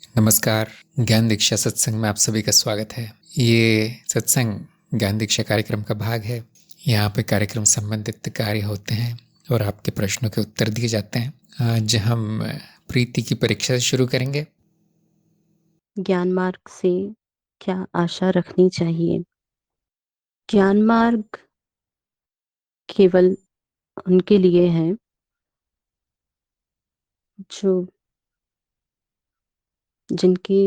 नमस्कार। ज्ञान दीक्षा सत्संग में आप सभी का स्वागत है। ये सत्संग ज्ञान दीक्षा कार्यक्रम का भाग है। यहाँ पे कार्यक्रम संबंधित कार्य होते हैं और आपके प्रश्नों के उत्तर दिए जाते हैं। आज हम प्रीति की परीक्षा से शुरू करेंगे। ज्ञान मार्ग से क्या आशा रखनी चाहिए? ज्ञान मार्ग केवल उनके लिए है जिनकी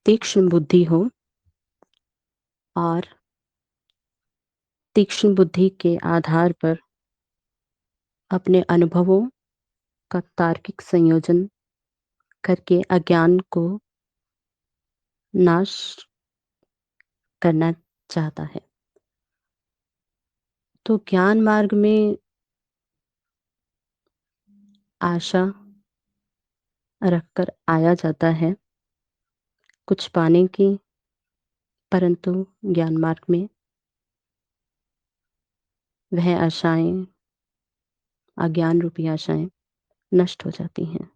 तीक्ष्ण बुद्धि हो और तीक्ष्ण बुद्धि के आधार पर अपने अनुभवों का तार्किक संयोजन करके अज्ञान को नाश करना चाहता है। तो ज्ञान मार्ग में आशा रखकर आया जाता है कुछ पाने की, परंतु ज्ञान मार्ग में वह आशाएं, अज्ञान रूपी आशाएं नष्ट हो जाती हैं।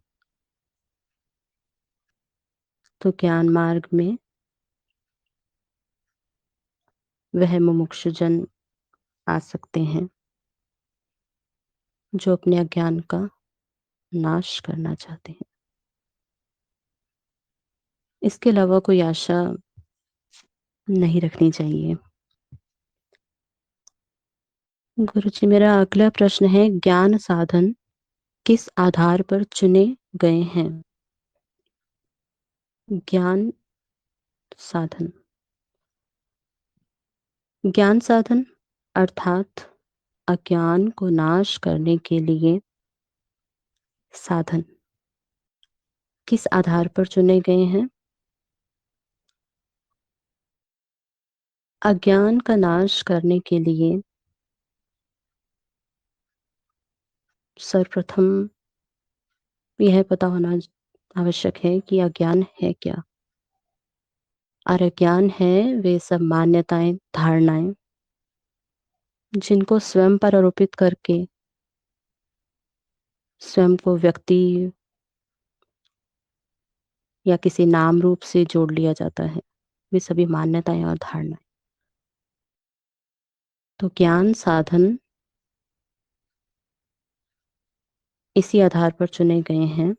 तो ज्ञान मार्ग में वह मुमुक्षुजन आ सकते हैं जो अपने अज्ञान का नाश करना चाहते हैं। इसके अलावा कोई आशा नहीं रखनी चाहिए। गुरुजी, मेरा अगला प्रश्न है, ज्ञान साधन किस आधार पर चुने गए हैं? ज्ञान साधन अर्थात अज्ञान को नाश करने के लिए साधन किस आधार पर चुने गए हैं? अज्ञान का नाश करने के लिए सर्वप्रथम यह पता होना आवश्यक है कि अज्ञान है क्या। और अज्ञान है वे सब मान्यताएं, धारणाएं जिनको स्वयं पर आरोपित करके स्वयं को व्यक्ति या किसी नाम रूप से जोड़ लिया जाता है। वे सभी मान्यताएं और धारणाएं। तो ज्ञान साधन इसी आधार पर चुने गए हैं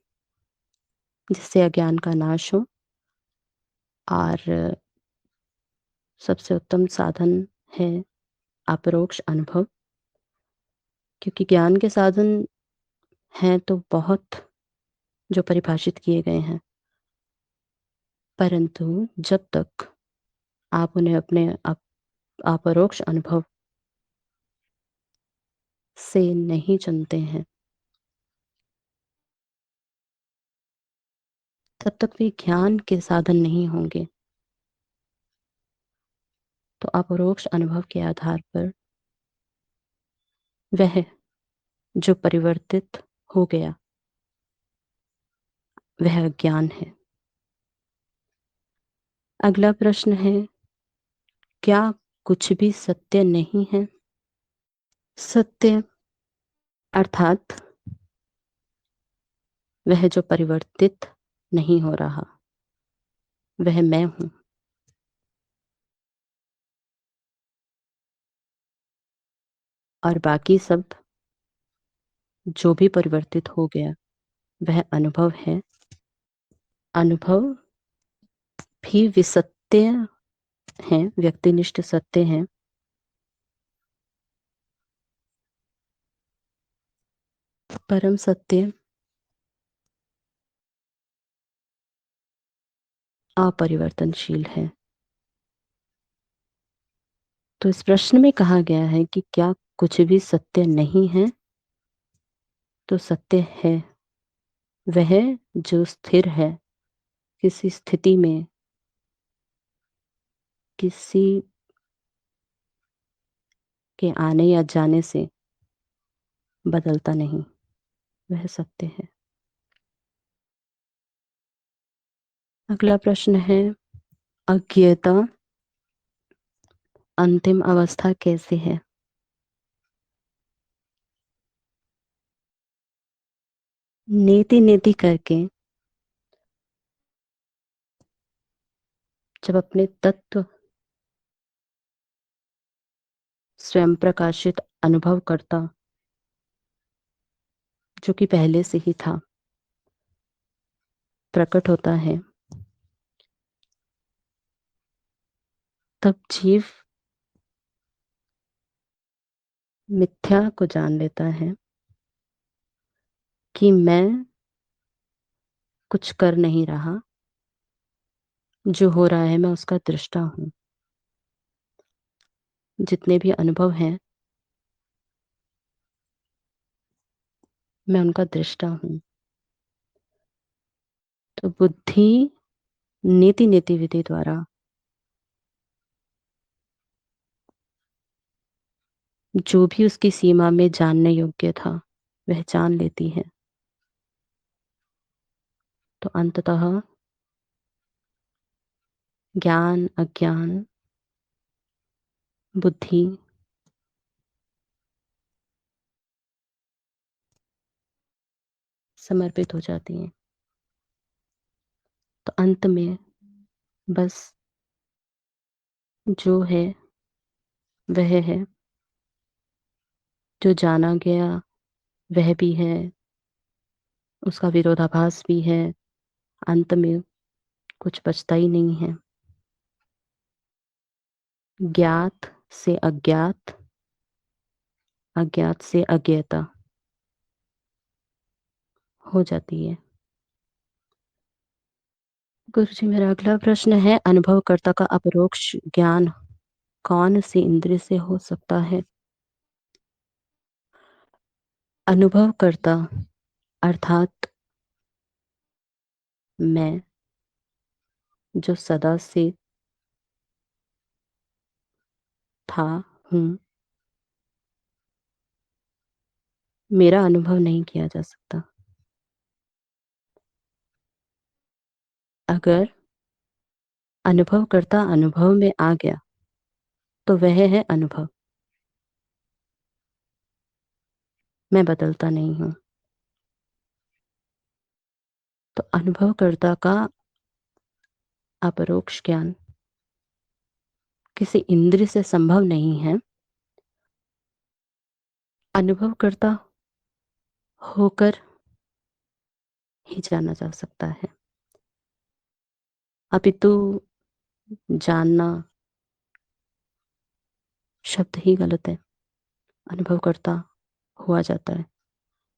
जिससे अज्ञान का नाश हो। और सबसे उत्तम साधन है अपरोक्ष अनुभव, क्योंकि ज्ञान के साधन हैं तो बहुत जो परिभाषित किए गए हैं, परंतु जब तक आप उन्हें अपने अपरोक्ष अनुभव से नहीं चुनते हैं, तब तक वे ज्ञान के साधन नहीं होंगे। तो अपरोक्ष अनुभव के आधार पर वह जो परिवर्तित हो गया वह ज्ञान है। अगला प्रश्न है, क्या कुछ भी सत्य नहीं है? सत्य अर्थात वह जो परिवर्तित नहीं हो रहा, वह मैं हूं। और बाकी सब जो भी परिवर्तित हो गया वह अनुभव है। अनुभव भी विसत्य हैं, व्यक्तिनिष्ठ सत्य हैं। परम सत्य अपरिवर्तनशील है। तो इस प्रश्न में कहा गया है कि क्या कुछ भी सत्य नहीं है? तो सत्य है वह जो स्थिर है, किसी स्थिति में किसी के आने या जाने से बदलता नहीं, वह सत्य है। अगला प्रश्न है, अज्ञेयता अंतिम अवस्था कैसे है? नेति नेति करके जब अपने तत्व स्वयं प्रकाशित अनुभव करता, जो कि पहले से ही था, प्रकट होता है, तब जीव मिथ्या को जान लेता है कि मैं कुछ कर नहीं रहा, जो हो रहा है मैं उसका दृष्टा हूं। जितने भी अनुभव हैं, मैं उनका दृष्टा हूं। तो बुद्धि नीति नीति विधि द्वारा जो भी उसकी सीमा में जानने योग्य था, वह जान लेती है। तो अंततः ज्ञान अज्ञान बुद्धि समर्पित हो जाती है। तो अंत में बस जो है वह है, जो जाना गया वह भी है, उसका विरोधाभास भी है। अंत में कुछ बचता ही नहीं है। ज्ञात से अज्ञात, अज्ञात से अज्ञेयता हो जाती है। गुरु जी, मेरा अगला प्रश्न है, अनुभवकर्ता का अपरोक्ष ज्ञान कौन सी इंद्रिय से हो सकता है? अनुभवकर्ता अर्थात मैं, जो सदा से था, हूं, मेरा अनुभव नहीं किया जा सकता। अगर अनुभवकर्ता अनुभव में आ गया तो वह है अनुभव। मैं बदलता नहीं हूं। तो अनुभवकर्ता का अपरोक्ष ज्ञान किसी इंद्रिय से संभव नहीं है। अनुभवकर्ता होकर ही जाना जा सकता है। अपितु जानना शब्द ही गलत है। अनुभवकर्ता हुआ जाता है।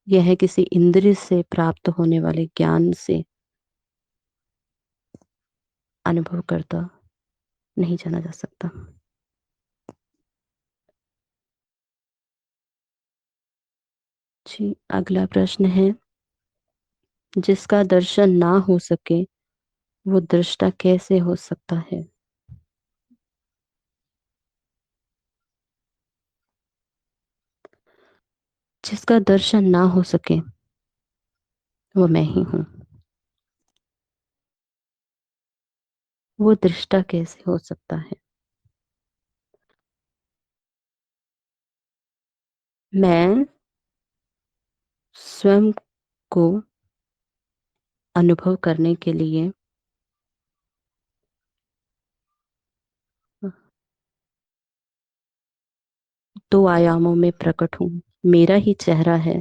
यह है किसी इंद्रिय से प्राप्त होने वाले ज्ञान से अनुभवकर्ता नहीं जाना जा सकता। जी, अगला प्रश्न है, जिसका दर्शन ना हो सके वो दृष्टा कैसे हो सकता है? जिसका दर्शन ना हो सके वो मैं ही हूं। वो दृष्टा कैसे हो सकता है? मैं स्वयं को अनुभव करने के लिए दो आयामों में प्रकट हूं। मेरा ही चेहरा है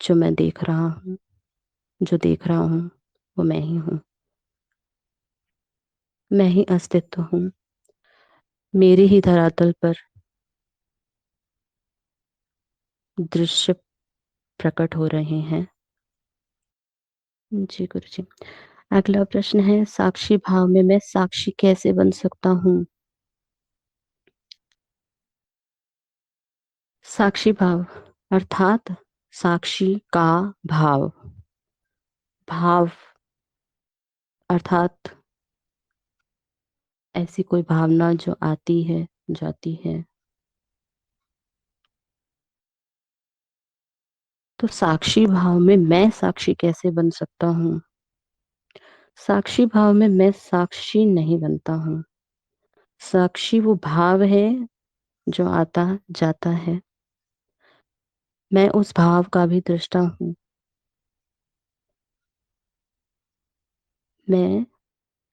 जो मैं देख रहा हूं, जो देख रहा हूं वो मैं ही हूं। मैं ही अस्तित्व हूं। मेरे ही धरातल पर दृश्य प्रकट हो रहे हैं। जी गुरु जी, अगला प्रश्न है, साक्षी भाव में मैं साक्षी कैसे बन सकता हूँ? साक्षी भाव अर्थात साक्षी का भाव। भाव अर्थात ऐसी कोई भावना जो आती है, जाती है। तो साक्षी भाव में मैं साक्षी कैसे बन सकता हूँ? साक्षी भाव में मैं साक्षी नहीं बनता हूँ। साक्षी वो भाव है जो आता जाता है। मैं उस भाव का भी दृष्टा हूँ। मैं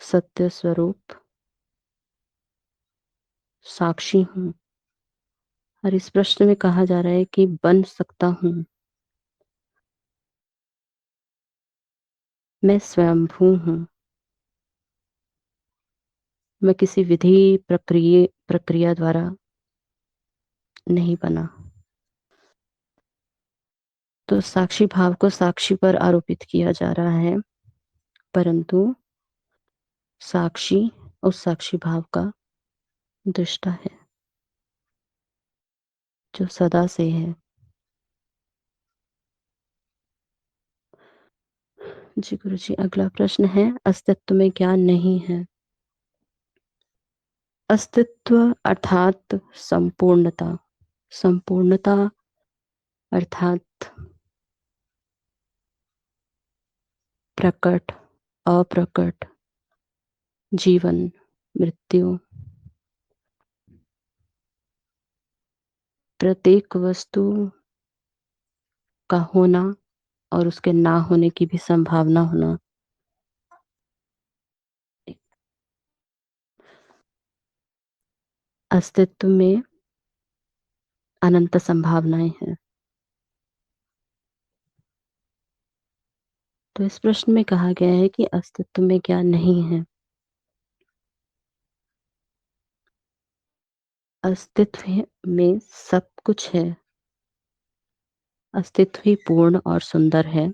सत्य स्वरूप साक्षी हूँ। और इस प्रश्न में कहा जा रहा है कि बन सकता हूँ। मैं स्वयंभू हूँ। मैं किसी विधि प्रक्रिया द्वारा नहीं बना। तो साक्षी भाव को साक्षी पर आरोपित किया जा रहा है, परंतु साक्षी उस साक्षी भाव का दृष्टा है जो सदा से है। जी गुरु जी, अगला प्रश्न है, अस्तित्व में क्या नहीं है? अस्तित्व अर्थात संपूर्णता। संपूर्णता अर्थात प्रकट, अप्रकट, जीवन, मृत्यु, प्रत्येक वस्तु का होना और उसके ना होने की भी संभावना होना। अस्तित्व में अनंत संभावनाएं हैं। तो इस प्रश्न में कहा गया है कि अस्तित्व में क्या नहीं है? अस्तित्व में सब कुछ है। अस्तित्व ही पूर्ण और सुंदर है।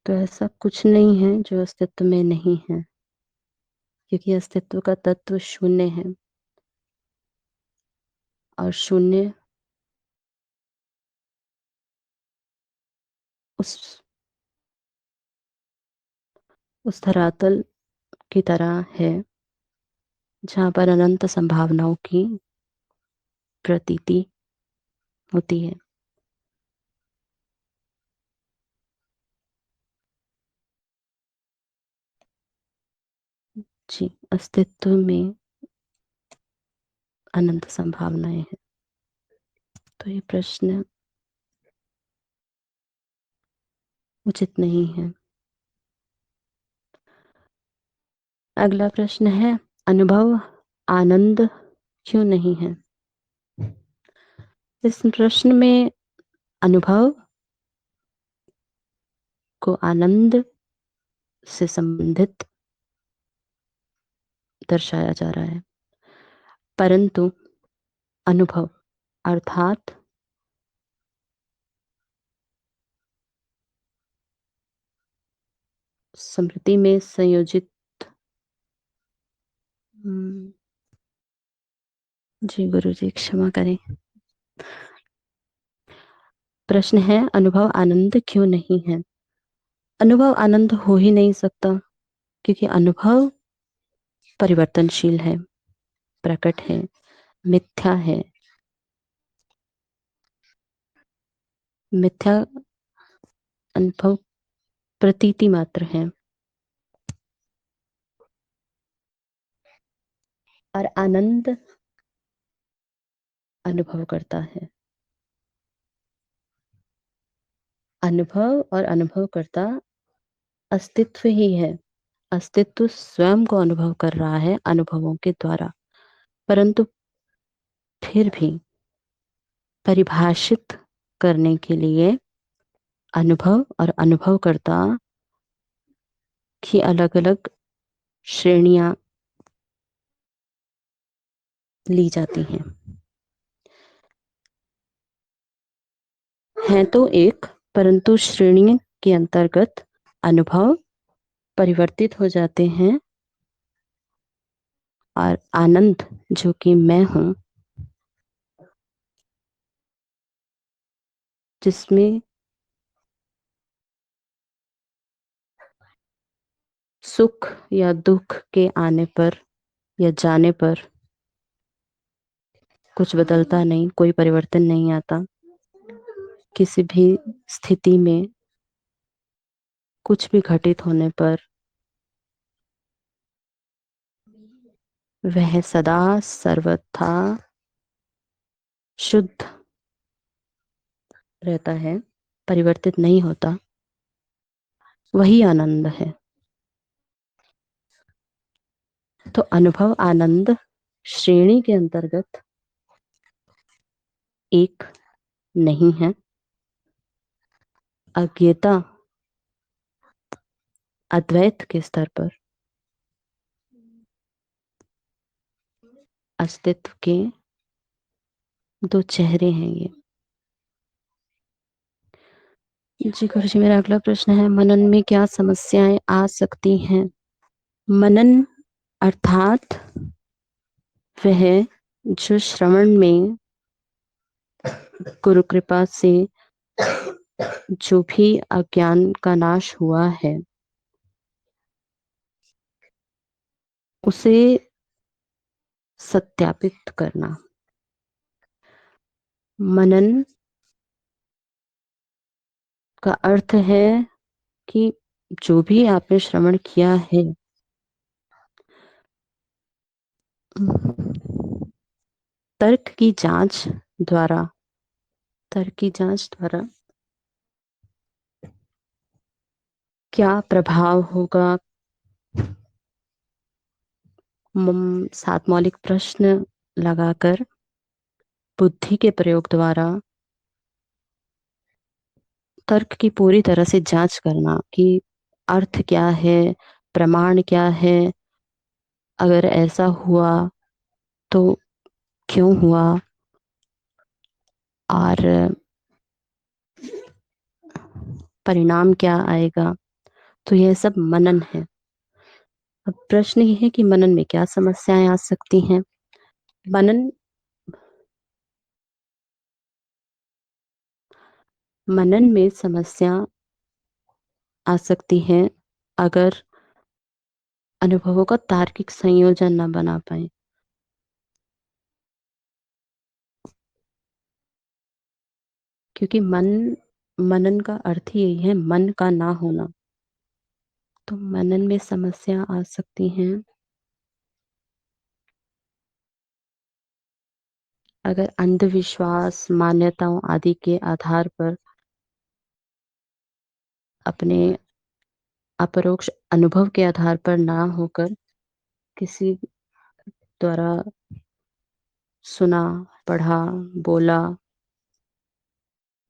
तो ऐसा कुछ नहीं है जो अस्तित्व में नहीं है, क्योंकि अस्तित्व का तत्व शून्य है और शून्य उस धरातल की तरह है जहाँ पर अनंत संभावनाओं की प्रतीति होती है। जी, अस्तित्व में अनंत संभावनाएं हैं। तो ये प्रश्न उचित नहीं है। अगला प्रश्न है, अनुभव आनंद क्यों नहीं है? इस प्रश्न में अनुभव को आनंद से संबंधित दर्शाया जा रहा है, परंतु अनुभव अर्थात स्मृति में संयोजित। जी गुरु जी, क्षमा करें। प्रश्न है, अनुभव आनंद क्यों नहीं है? अनुभव आनंद हो ही नहीं सकता, क्योंकि अनुभव परिवर्तनशील है, प्रकट है, मिथ्या है। मिथ्या अनुभव प्रतीति मात्र है, और आनंद अनुभव करता है। अनुभव और अनुभवकर्ता अस्तित्व ही है। अस्तित्व स्वयं को अनुभव कर रहा है अनुभवों के द्वारा, परंतु फिर भी परिभाषित करने के लिए अनुभव और अनुभवकर्ता की अलग अलग श्रेणियां ली जाती हैं तो एक, परंतु श्रेणी के अंतर्गत अनुभव परिवर्तित हो जाते हैं, और आनंद जो कि मैं हूं, जिसमें सुख या दुख के आने पर या जाने पर कुछ बदलता नहीं, कोई परिवर्तन नहीं आता। किसी भी स्थिति में कुछ भी घटित होने पर वह सदा सर्वथा शुद्ध रहता है, परिवर्तित नहीं होता, वही आनंद है। तो अनुभव आनंद श्रेणी के अंतर्गत एक नहीं है। अज्ञेयता अद्वैत के स्तर पर अस्तित्व के दो चेहरे हैं ये। जी गुरु जी, मेरा अगला प्रश्न है, मनन में क्या समस्याएं आ सकती हैं? मनन अर्थात वह जो श्रवण में गुरु कृपा से जो भी अज्ञान का नाश हुआ है, उसे सत्यापित करना। मनन का अर्थ है कि जो भी आपने श्रवण किया है, तर्क की जांच द्वारा क्या प्रभाव होगा, सात मौलिक प्रश्न लगाकर बुद्धि के प्रयोग द्वारा तर्क की पूरी तरह से जांच करना कि अर्थ क्या है, प्रमाण क्या है, अगर ऐसा हुआ तो क्यों हुआ, और परिणाम क्या आएगा। तो यह सब मनन है। अब प्रश्न ये है कि मनन में क्या समस्याएं आ सकती हैं? मनन मनन में समस्या आ सकती है अगर अनुभवों का तार्किक संयोजन न बना पाए। क्योंकि मनन का अर्थ ही यही है, मन का ना होना। तो मनन में समस्या आ सकती हैं अगर अंधविश्वास, मान्यताओं आदि के आधार पर अपने अपरोक्ष अनुभव के आधार पर ना होकर किसी द्वारा सुना, पढ़ा, बोला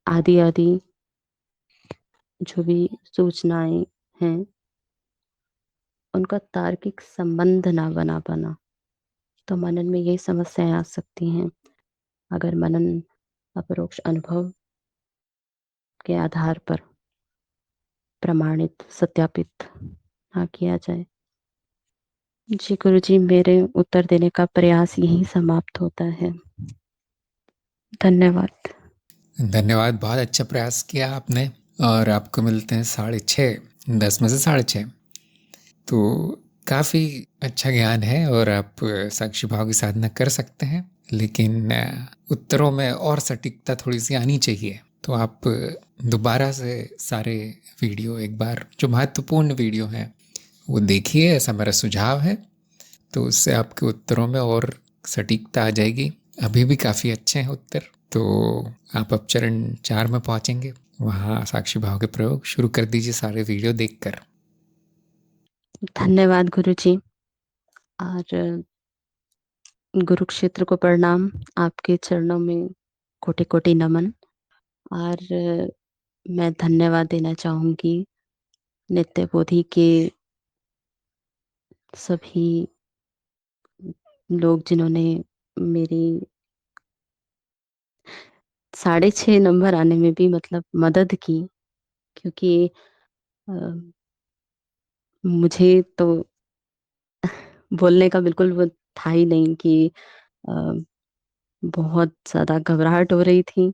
आदि आदि जो भी सूचनाएं हैं, उनका तार्किक संबंध ना बना पाना। तो मनन में यही समस्याएं आ सकती हैं अगर मनन अपरोक्ष अनुभव के आधार पर प्रमाणित, सत्यापित ना किया जाए। जी गुरु जी, मेरे उत्तर देने का प्रयास यही समाप्त होता है। धन्यवाद। धन्यवाद, बहुत अच्छा प्रयास किया आपने। और आपको मिलते हैं 6.5, 10 में से 6.5। तो काफ़ी अच्छा ज्ञान है और आप साक्षी भाव की साधना कर सकते हैं, लेकिन उत्तरों में और सटीकता थोड़ी सी आनी चाहिए। तो आप दोबारा से सारे वीडियो एक बार, जो महत्वपूर्ण वीडियो हैं वो देखिए, ऐसा मेरा सुझाव है। तो उससे आपके उत्तरों में और सटीकता आ जाएगी। अभी भी काफ़ी अच्छे हैं उत्तर। तो आप अब चरण 4 में पहुंचेंगे, वहाँ साक्षी भाव के प्रयोग शुरू कर दीजिए सारे वीडियो देखकर। धन्यवाद गुरु जी। और गुरुक्षेत्र को प्रणाम, आपके चरणों में कोटि कोटि नमन। और मैं धन्यवाद देना चाहूंगी नित्य बोधि के सभी लोग जिन्होंने मेरी 6.5 नंबर आने में भी मतलब मदद की। क्योंकि अ, मुझे तो बोलने का बिल्कुल वो था ही नहीं कि अ, बहुत ज्यादा घबराहट हो रही थी।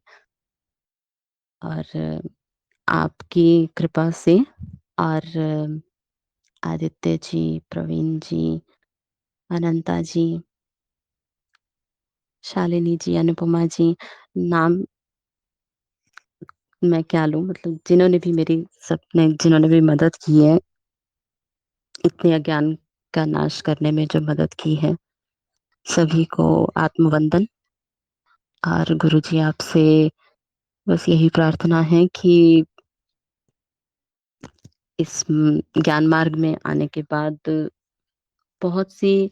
और आपकी कृपा से, और आदित्य जी, प्रवीण जी, अनंता जी, शालिनी जी, अनुपमा जी, नाम मैं क्या लूं, मतलब जिन्होंने भी मेरी सपने, जिन्होंने भी मदद की है, इतने अज्ञान का नाश करने में जो मदद की है, सभी को आत्मवंदन। और गुरु जी, आपसे बस यही प्रार्थना है कि इस ज्ञान मार्ग में आने के बाद बहुत सी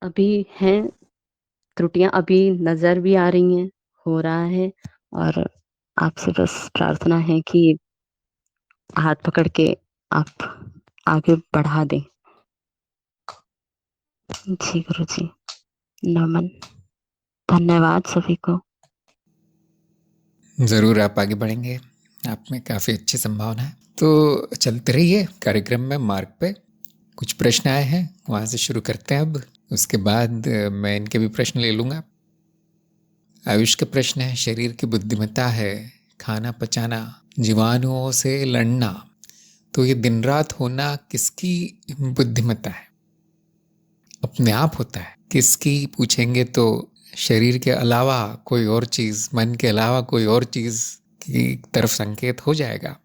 अभी हैं त्रुटियां, अभी नजर भी आ रही हैं, हो रहा है। और आपसे बस प्रार्थना है कि हाथ पकड़ के आप आगे बढ़ा दें। जी गुरु जी, नमन। धन्यवाद सभी को। ज़रूर आप आगे बढ़ेंगे, आप में काफ़ी अच्छी संभावना है। तो चलते रहिए कार्यक्रम में मार्ग पे। कुछ प्रश्न आए हैं, वहाँ से शुरू करते हैं अब। उसके बाद मैं इनके भी प्रश्न ले लूँगा। आयुष का प्रश्न है, शरीर की बुद्धिमत्ता है खाना पचाना, जीवाणुओं से लड़ना, तो ये दिन रात होना किसकी बुद्धिमत्ता है? अपने आप होता है। किसकी पूछेंगे तो शरीर के अलावा कोई और चीज़, मन के अलावा कोई और चीज़ की तरफ संकेत हो जाएगा,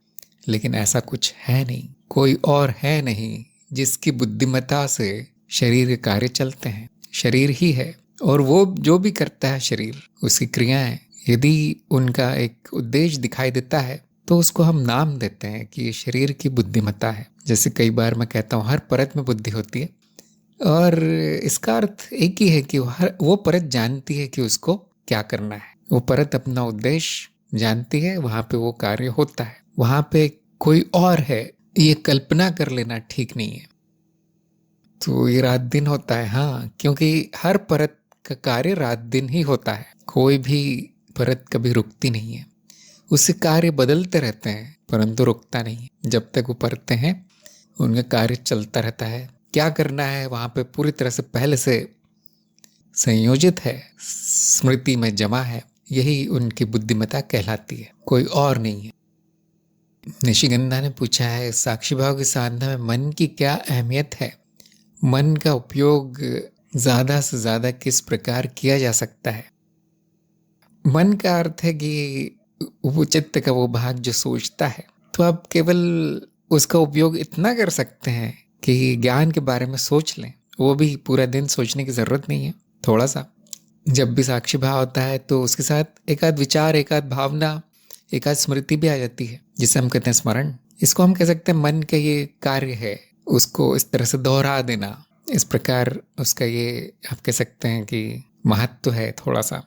लेकिन ऐसा कुछ है नहीं। कोई और है नहीं जिसकी बुद्धिमत्ता से शरीर के कार्य चलते हैं। शरीर ही है, और वो जो भी करता है शरीर, उसकी क्रियाएं, यदि उनका एक उद्देश्य दिखाई देता है तो उसको हम नाम देते हैं कि ये शरीर की बुद्धिमत्ता है। जैसे कई बार मैं कहता हूँ हर परत में बुद्धि होती है, और इसका अर्थ एक ही है कि वो परत जानती है कि उसको क्या करना है। वो परत अपना उद्देश्य जानती है, वहां पे वो कार्य होता है। वहां पे कोई और है, ये कल्पना कर लेना ठीक नहीं है। तो ये रात दिन होता है, हाँ, क्योंकि हर परत का कार्य रात दिन ही होता है। कोई भी परत कभी रुकती नहीं है, उससे कार्य बदलते रहते हैं परंतु रुकता नहीं है। जब तक वो परतें हैं उनका कार्य चलता रहता है। क्या करना है वहां पे पूरी तरह से पहले से संयोजित है, स्मृति में जमा है। यही उनकी बुद्धिमत्ता कहलाती है, कोई और नहीं है। निशिगंधा ने पूछा है, साक्षी भाव की साधना में मन की क्या अहमियत है? मन का उपयोग ज्यादा से ज्यादा किस प्रकार किया जा सकता है? मन का अर्थ है कि वो चित्त का वो भाग जो सोचता है। तो आप केवल उसका उपयोग इतना कर सकते हैं कि ज्ञान के बारे में सोच लें। वो भी पूरा दिन सोचने की जरूरत नहीं है, थोड़ा सा। जब भी साक्षी भाव होता है तो उसके साथ एक आध विचार, एक आध भावना, एक आध स्मृति भी आ जाती है, जिसे हम कहते हैं स्मरण। इसको हम कह सकते हैं मन का ये कार्य है, उसको इस तरह से दोहरा देना। इस प्रकार उसका ये आप कह सकते हैं कि महत्व है थोड़ा सा।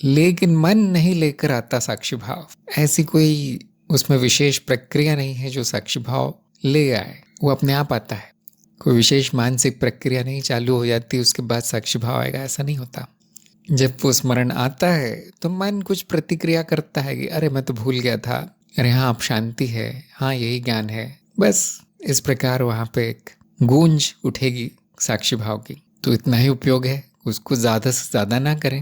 लेकिन मन नहीं लेकर आता साक्षी भाव। ऐसी कोई उसमें विशेष प्रक्रिया नहीं है जो साक्षी भाव ले आए, वो अपने आप आता है। कोई विशेष मानसिक प्रक्रिया नहीं चालू हो जाती उसके बाद साक्षी भाव आएगा, ऐसा नहीं होता। जब वो स्मरण आता है तो मन कुछ प्रतिक्रिया करता है कि अरे मैं तो भूल गया था, अरे हाँ अब शांति है, हाँ यही ज्ञान है। बस इस प्रकार वहां पे एक गूंज उठेगी साक्षी भाव की। तो इतना ही उपयोग है, उसको ज्यादा से ज्यादा ना करें,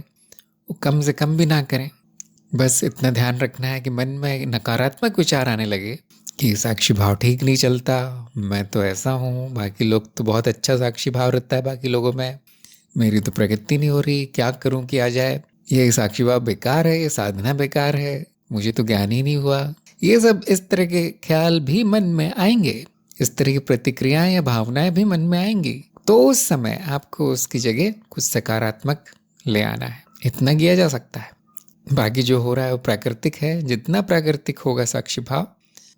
वो कम से कम भी ना करें। बस इतना ध्यान रखना है कि मन में नकारात्मक विचार आने लगे कि साक्षी भाव ठीक नहीं चलता, मैं तो ऐसा हूँ, बाकी लोग तो बहुत अच्छा साक्षी भाव रहता है बाकी लोगों में, मेरी तो प्रगति नहीं हो रही, क्या करूं कि आ जाए, ये साक्षी भाव बेकार है, ये साधना बेकार है, मुझे तो ज्ञान ही नहीं हुआ। ये सब इस तरह के ख्याल भी मन में आएंगे, इस तरह की प्रतिक्रियाएं या भावनाएं भी मन में आएंगी। तो उस समय आपको उसकी जगह कुछ सकारात्मक ले आना है। इतना किया जा सकता है। बाकी जो हो रहा है वो प्राकृतिक है। जितना प्राकृतिक होगा साक्षी भाव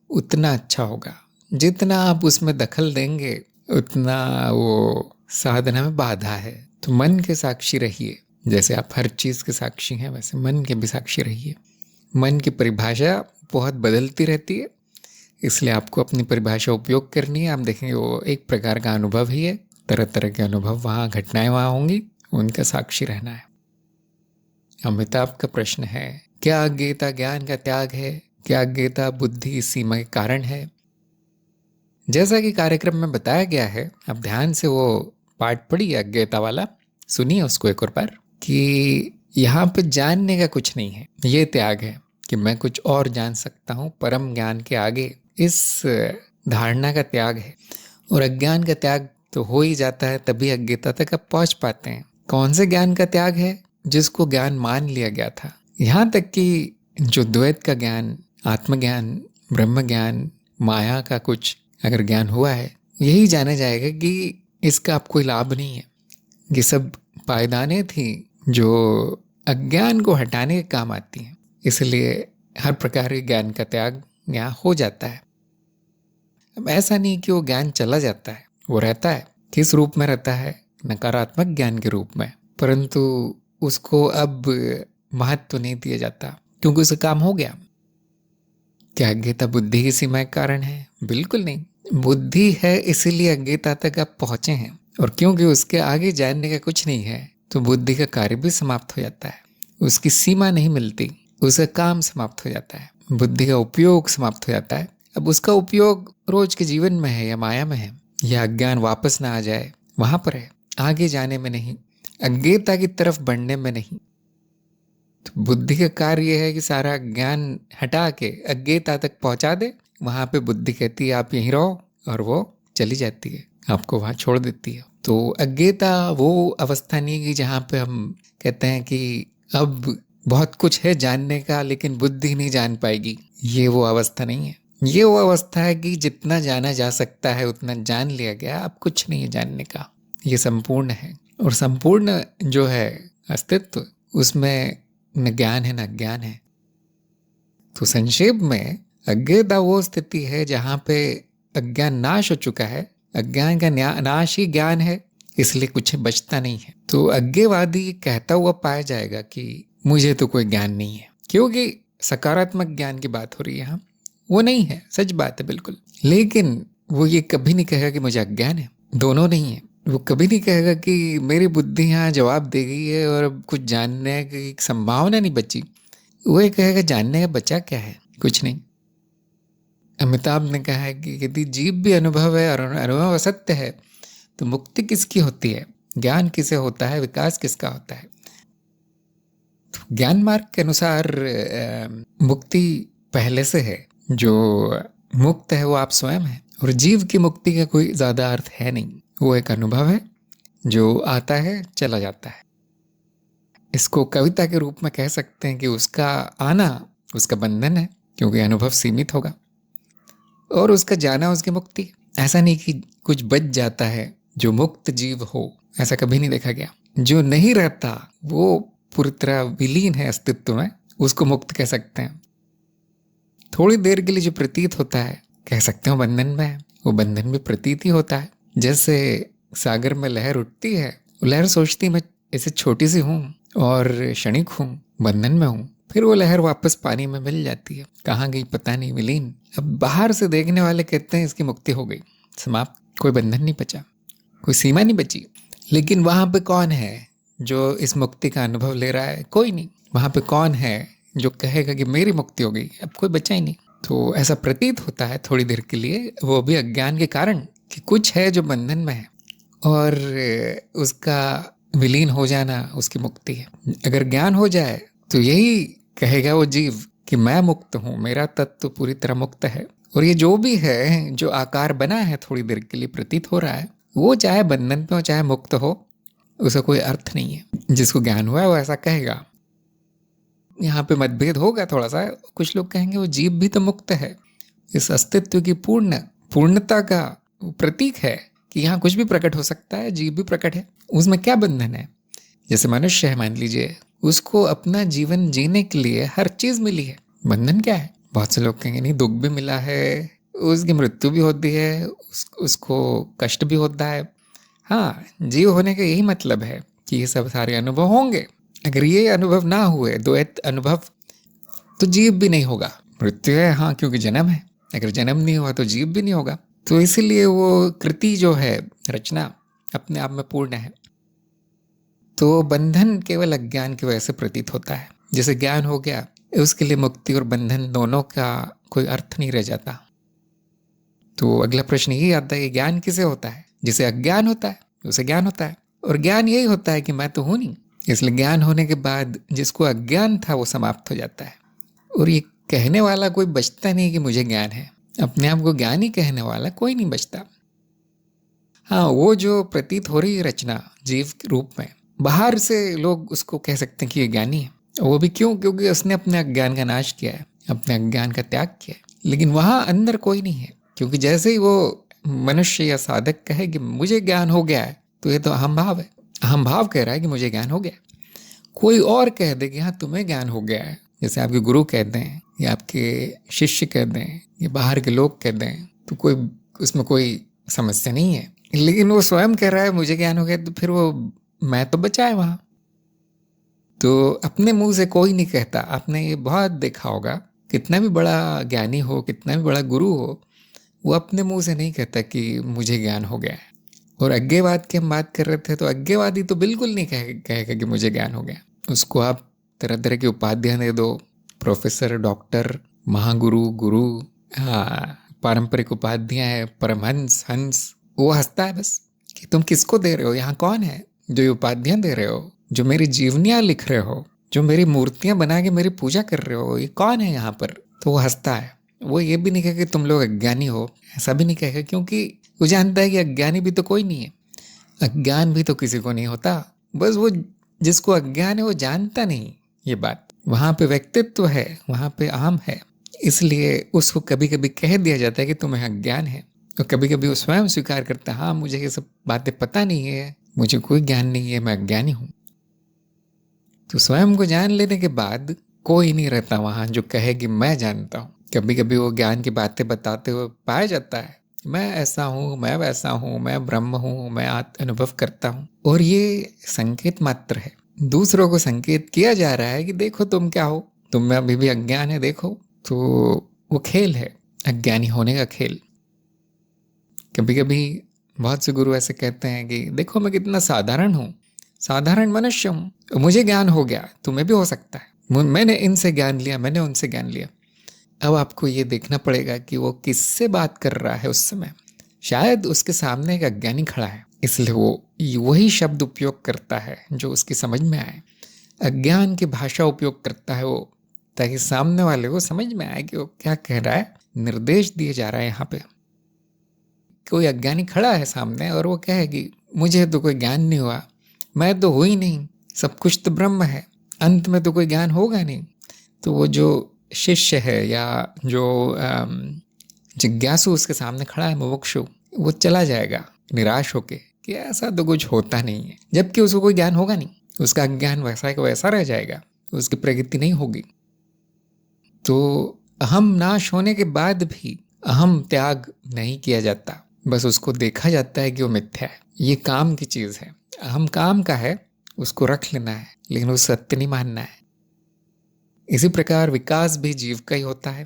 उतना अच्छा होगा। जितना आप उसमें दखल देंगे उतना वो साधना में बाधा है। तो मन के साक्षी रहिए। जैसे आप हर चीज के साक्षी हैं वैसे मन के भी साक्षी रहिए। मन की परिभाषा बहुत बदलती रहती है, इसलिए आपको अपनी परिभाषा उपयोग करनी है। आप देखेंगे वो एक प्रकार का अनुभव ही है, तरह तरह के अनुभव वहाँ, घटनाएं वहाँ होंगी, उनका साक्षी रहना है। अमिताभ का प्रश्न है, क्या अज्ञेयता ज्ञान का त्याग है? क्या अज्ञेयता बुद्धि सीमा के कारण है? जैसा कि कार्यक्रम में बताया गया है, आप ध्यान से वो पाठ पढ़िए अज्ञेयता वाला, सुनिए उसको एक और बार, कि यहाँ पे जानने का कुछ नहीं है, ये त्याग है कि मैं कुछ और जान सकता हूँ परम ज्ञान के आगे। इस धारणा का त्याग है। और अज्ञान का त्याग तो हो ही जाता है, तभी अज्ञेयता तक आप पहुंच पाते हैं। कौन से ज्ञान का त्याग है? जिसको ज्ञान मान लिया गया था। यहाँ तक कि जो द्वैत का ज्ञान, आत्मज्ञान, ब्रह्म ज्ञान, माया का कुछ अगर ज्ञान हुआ है, यही जाना जाएगा कि इसका अब कोई लाभ नहीं है। ये सब पायदाने थी जो अज्ञान को हटाने के काम आती हैं। इसलिए हर प्रकार के ज्ञान का त्याग यहाँ हो जाता है। अब ऐसा नहीं कि वो ज्ञान चला जाता है, वो रहता है। किस रूप में रहता है? नकारात्मक ज्ञान के रूप में। परंतु उसको अब महत्व नहीं दिया जाता क्योंकि उसका काम हो गया। क्या अज्ञता बुद्धि की सीमा के कारण है? बिल्कुल नहीं। बुद्धि है इसीलिए अज्ञता तक आप पहुंचे हैं, और क्योंकि उसके आगे जानने का कुछ नहीं है तो बुद्धि का कार्य भी समाप्त हो जाता है। उसकी सीमा नहीं मिलती, उसका काम समाप्त हो जाता है, बुद्धि का उपयोग समाप्त हो जाता है। अब उसका उपयोग रोज के जीवन में है या माया में है, या अज्ञान वापस ना आ जाए वहां पर है, आगे जाने में नहीं, अज्ञता की तरफ बढ़ने में नहीं। तो बुद्धि का कार्य यह है कि सारा ज्ञान हटा के अज्ञता तक पहुंचा दे। वहां पे बुद्धि कहती है आप यहीं रहो, और वो चली जाती है, आपको वहां छोड़ देती है। तो अज्ञता वो अवस्था नहीं कि जहाँ पे हम कहते हैं कि अब बहुत कुछ है जानने का लेकिन बुद्धि नहीं जान पाएगी। ये वो अवस्था नहीं है। ये वो अवस्था है कि जितना जाना जा सकता है उतना जान लिया गया, अब कुछ नहीं है जानने का। ये संपूर्ण है, और संपूर्ण जो है अस्तित्व, उसमें न ज्ञान है न अज्ञान है। तो संक्षेप में अज्ञता वो स्थिति है जहाँ पे अज्ञान नाश हो चुका है, अज्ञान का नाश ही ज्ञान है, इसलिए कुछ बचता नहीं है। तो अज्ञेयवादी कहता हुआ पाया जाएगा कि मुझे तो कोई ज्ञान नहीं है, क्योंकि सकारात्मक ज्ञान की बात हो रही है यहाँ। वो नहीं है, सच बात है बिल्कुल, लेकिन वो ये कभी नहीं कहेगा कि मुझे अज्ञान है। दोनों नहीं है। वो कभी नहीं कहेगा कि मेरी बुद्धि यहाँ जवाब दे गई है और अब कुछ जानने की संभावना नहीं बची। वो ये कहेगा जानने का बचा क्या है? कुछ नहीं। अमिताभ ने कहा है कि यदि जीव भी अनुभव है और अनुभव असत्य है तो मुक्ति किसकी होती है? ज्ञान किसे होता है? विकास किसका होता है? तो ज्ञान मार्ग के अनुसार मुक्ति पहले से है। जो मुक्त है वो आप स्वयं है, और जीव की मुक्ति का कोई ज्यादा अर्थ है नहीं। वो एक अनुभव है जो आता है चला जाता है। इसको कविता के रूप में कह सकते हैं कि उसका आना उसका बंधन है, क्योंकि अनुभव सीमित होगा, और उसका जाना उसकी मुक्ति। ऐसा नहीं कि कुछ बच जाता है जो मुक्त जीव हो, ऐसा कभी नहीं देखा गया। जो नहीं रहता वो पूरी तरह विलीन है अस्तित्व में, उसको मुक्त कह सकते हैं। थोड़ी देर के लिए जो प्रतीत होता है कह सकते हो बंधन में है, वो बंधन भी प्रतीत ही होता है। जैसे सागर में लहर उठती है, लहर सोचती मैं ऐसे छोटी सी हूँ और क्षणिक हूँ, बंधन में हूँ, फिर वो लहर वापस पानी में मिल जाती है, कहाँ गई पता नहीं, विलीन। अब बाहर से देखने वाले कहते हैं इसकी मुक्ति हो गई, समाप्त, कोई बंधन नहीं बचा, कोई सीमा नहीं बची। लेकिन वहां पे कौन है जो इस मुक्ति का अनुभव ले रहा है? कोई नहीं। वहां पे कौन है जो कहेगा कि मेरी मुक्ति हो गई? अब कोई बचा ही नहीं। तो ऐसा प्रतीत होता है थोड़ी देर के लिए, वो भी अज्ञान के कारण, कि कुछ है जो बंधन में है और उसका विलीन हो जाना उसकी मुक्ति है। अगर ज्ञान हो जाए तो यही कहेगा वो जीव कि मैं मुक्त हूँ, मेरा तत्व पूरी तरह मुक्त है, और ये जो भी है, जो आकार बना है थोड़ी देर के लिए प्रतीत हो रहा है, वो चाहे बंधन पे हो चाहे मुक्त हो, उसका कोई अर्थ नहीं है। जिसको ज्ञान हुआ है वो ऐसा कहेगा। यहाँ पे मतभेद होगा थोड़ा सा। कुछ लोग कहेंगे वो जीव भी तो मुक्त है, इस अस्तित्व की पूर्णता का प्रतीक है कि यहाँ कुछ भी प्रकट हो सकता है, जीव भी प्रकट है, उसमें क्या बंधन है? जैसे मनुष्य है मान लीजिए, उसको अपना जीवन जीने के लिए हर चीज मिली है, बंधन क्या है? बहुत से लोग कहेंगे नहीं, दुख भी मिला है, उसकी मृत्यु भी होती है, उसको कष्ट भी होता है। हाँ, जीव होने का यही मतलब है कि ये सब सारे अनुभव होंगे। अगर ये अनुभव ना हुए, द्वैत अनुभव, तो जीव भी नहीं होगा। मृत्यु है हाँ, क्योंकि जन्म है, अगर जन्म नहीं हुआ तो जीव भी नहीं होगा। तो इसीलिए वो कृति जो है, रचना, अपने आप में पूर्ण है। तो बंधन केवल अज्ञान की वजह से प्रतीत होता है। जैसे ज्ञान हो गया, उसके लिए मुक्ति और बंधन दोनों का कोई अर्थ नहीं रह जाता। तो अगला प्रश्न यही आता है कि ज्ञान किसे होता है? जिसे अज्ञान होता है उसे ज्ञान होता है, और ज्ञान यही होता है कि मैं तो हूं नहीं। इसलिए ज्ञान होने के बाद जिसको अज्ञान था वो समाप्त हो जाता है, और ये कहने वाला कोई बचता नहीं कि मुझे ज्ञान है। अपने आप को ज्ञानी कहने वाला कोई नहीं बचता। हाँ, वो जो प्रतीत हो रही है रचना जीव के रूप में, बाहर से लोग उसको कह सकते हैं कि ये ज्ञानी है। वो भी क्यों? क्योंकि उसने अपने अज्ञान का नाश किया है, अपने अज्ञान का त्याग किया है। लेकिन वहां अंदर कोई नहीं है, क्योंकि जैसे ही वो मनुष्य या साधक कहे कि मुझे ज्ञान हो गया है, तो ये तो अहम भाव है। अहम भाव कह रहा है कि मुझे ज्ञान हो गया, कोई और कह दे कि हाँ तुम्हें ज्ञान हो गया है, जैसे आपके गुरु कहते हैं या आपके शिष्य कहते हैं या बाहर के लोग कहते हैं, तो कोई उसमें कोई समस्या नहीं है। लेकिन वो स्वयं कह रहा है मुझे ज्ञान हो गया, तो फिर वो मैं तो बचा है वहां। तो अपने मुंह से कोई नहीं कहता। आपने ये बहुत देखा होगा, कितना भी बड़ा ज्ञानी हो, कितना भी बड़ा गुरु हो, वो अपने मुंह से नहीं कहता कि मुझे ज्ञान हो गया है। और अज्ञेयवाद की हम बात कर रहे थे, तो अज्ञेयवादी तो बिल्कुल नहीं कहेगा कि मुझे ज्ञान हो गया। उसको आप तरह तरह की उपाधियां दे दो, प्रोफेसर, डॉक्टर, महागुरु, गुरु, हाँ पारंपरिक उपाधियां हैं, परमहंस, हंस, वो हंसता है बस कि तुम किसको दे रहे हो, यहाँ कौन है जो ये उपाधियां दे रहे हो, जो मेरी जीवनियां लिख रहे हो, जो मेरी मूर्तियां बना के मेरी पूजा कर रहे हो, ये कौन है यहाँ पर। तो वो हंसता है। वो ये भी नहीं कहेगा कि तुम लोग अज्ञानी हो, ऐसा भी नहीं कहेगा, क्योंकि वो जानता है कि अज्ञानी भी तो कोई नहीं है, अज्ञान भी तो किसी को नहीं होता। बस वो जिसको अज्ञान है वो जानता नहीं ये बात। वहां पे व्यक्तित्व है, वहां पे आम है, इसलिए उसको कभी कभी कह दिया जाता है कि तुम्हें अज्ञान है। तो कभी कभी वो स्वयं स्वीकार करता है, हाँ मुझे ये सब बातें पता नहीं है, मुझे कोई ज्ञान नहीं है, मैं अज्ञानी हूं। तो स्वयं को जान लेने के बाद कोई नहीं रहता वहां जो कहे कि मैं जानता हूं। कभी कभी वो ज्ञान की बातें बताते हुए पाया जाता है, मैं ऐसा हूं, मैं वैसा हूं, मैं ब्रह्म हूं, मैं अनुभव करता हूं। और ये संकेत मात्र है, दूसरों को संकेत किया जा रहा है कि देखो तुम क्या हो, तुम में अभी भी अज्ञान है, देखो। तो वो खेल है, अज्ञानी होने का खेल। कभी कभी बहुत से गुरु ऐसे कहते हैं कि देखो मैं कितना साधारण हूं, साधारण मनुष्य हूं, मुझे ज्ञान हो गया, तुम्हें भी हो सकता है, मैंने इनसे ज्ञान लिया, मैंने उनसे ज्ञान लिया। अब आपको ये देखना पड़ेगा कि वो किससे बात कर रहा है उस समय। शायद उसके सामने एक अज्ञानी खड़ा है, इसलिए वो वही शब्द उपयोग करता है जो उसकी समझ में आए। अज्ञान की भाषा उपयोग करता है वो, ताकि सामने वाले को समझ में आए कि वो क्या कह रहा है, निर्देश दिए जा रहा है। यहाँ पे कोई अज्ञानी खड़ा है सामने और वो कहे कि मुझे तो कोई ज्ञान नहीं हुआ, मैं तो हूँ ही नहीं, सब कुछ तो ब्रह्म है, अंत में तो कोई ज्ञान होगा नहीं। तो वो जो शिष्य है या जो जिज्ञासु उसके सामने खड़ा है, मुमुक्षु, वो चला जाएगा निराश होके कि ऐसा तो कुछ होता नहीं है, जबकि उसको कोई ज्ञान होगा नहीं, उसका अज्ञान वैसा का वैसा रह जाएगा, उसकी प्रगति नहीं होगी। तो अहम नाश होने के बाद भी अहम त्याग नहीं किया जाता, बस उसको देखा जाता है कि वो मिथ्या है, ये काम की चीज है, अहम काम का है, उसको रख लेना है, लेकिन वो सत्य नहीं मानना है। इसी प्रकार विकास भी जीव का ही होता है,